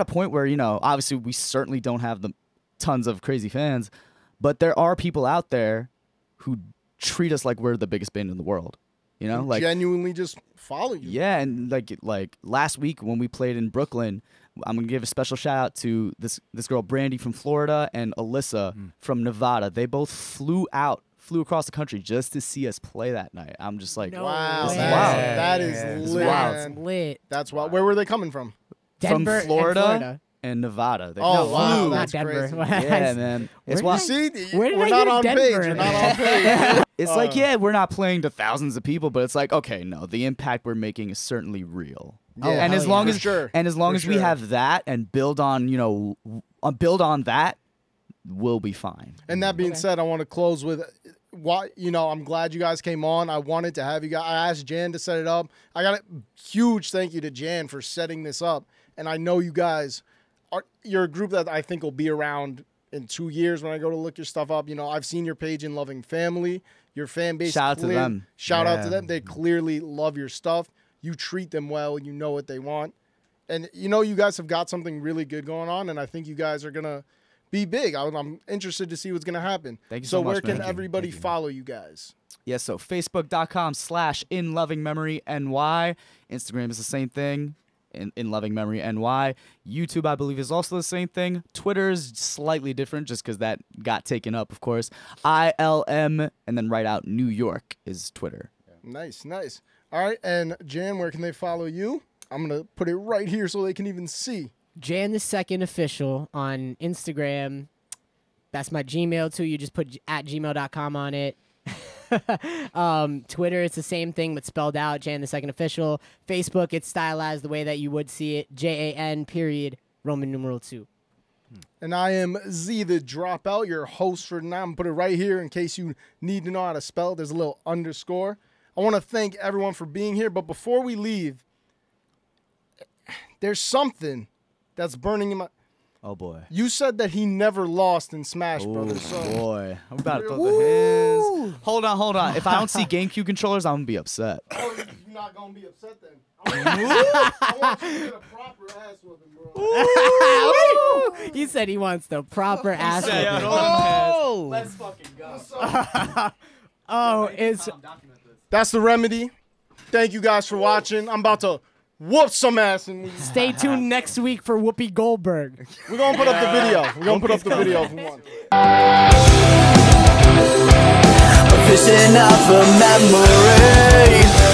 a point where obviously we certainly don't have the tons of crazy fans, but there are people out there who treat us like we're the biggest band in the world. Like genuinely just follow you. yeah, and like last week when we played in Brooklyn, I'm gonna give a special shout out to this girl Brandy from Florida and Alyssa from Nevada. They both flew across the country just to see us play that night. I'm just like, No Wow, way. that is This is lit. wild. That's lit. That's wild. Where were they coming from? from Denver and Florida and Nevada. They Oh, flew. wow, not that's Denver. crazy. Yeah, man. It's Where wild. did See, Where did we're I not hear on Denver page. in We're not there? on page. It's like, yeah, we're not playing to thousands of people, but it's like, okay, no, the impact we're making is certainly real. Oh, and hell as long yeah. as For sure. and as long For as we sure. have that and build on that, we'll be fine. And that being Okay. said, I want to close with why I'm glad you guys came on. I wanted to have you guys. I asked Jan to set it up. I got a huge thank you to Jan for setting this up. And I know you guys you're a group that I think will be around in 2 years when I go to look your stuff up. I've seen your page in Loving Family. Your fan base. Shout out to them. Shout out to Yeah. them. They clearly love your stuff. You treat them well. You know what they want. And you guys have got something really good going on. And I think you guys are going to be big. I'm interested to see what's going to happen. Thank you so much, where can man. everybody follow you guys? Yeah, so Facebook.com/InLovingMemoryNY. Instagram is the same thing, in Loving Memory NY. YouTube, I believe, is also the same thing. Twitter is slightly different just because that got taken up, of course. ILM, and then write out New York is Twitter. Nice. All right. And Jan, where can they follow you? I'm going to put it right here so they can even see. Jan the Second Official on Instagram. That's my Gmail too. You just put @gmail.com on it. Twitter, it's the same thing but spelled out. Jan the Second Official. Facebook, it's stylized the way that you would see it. JAN Roman numeral 2. And I am Z the Dropout, your host for now. I'm going to put it right here in case you need to know how to spell it. There's a little underscore. I want to thank everyone for being here. But before we leave, there's something that's burning in my... Oh boy. You said that he never lost in Smash Brothers. So Boy, I'm about to throw the hands. Hold on. If I don't see GameCube controllers, I'm gonna be upset. oh, you're not gonna be upset then. I want you to get a proper ass whooping, bro. He said he wants the proper ass said, whooping. oh. Let's fucking go. Oh, it's That's the remedy. Thank you guys for watching. I'm about to whoop some ass and stay tuned next week for Whoopi Goldberg. we're gonna put up the video. We're gonna put up the video if we want. Fishing out for memory.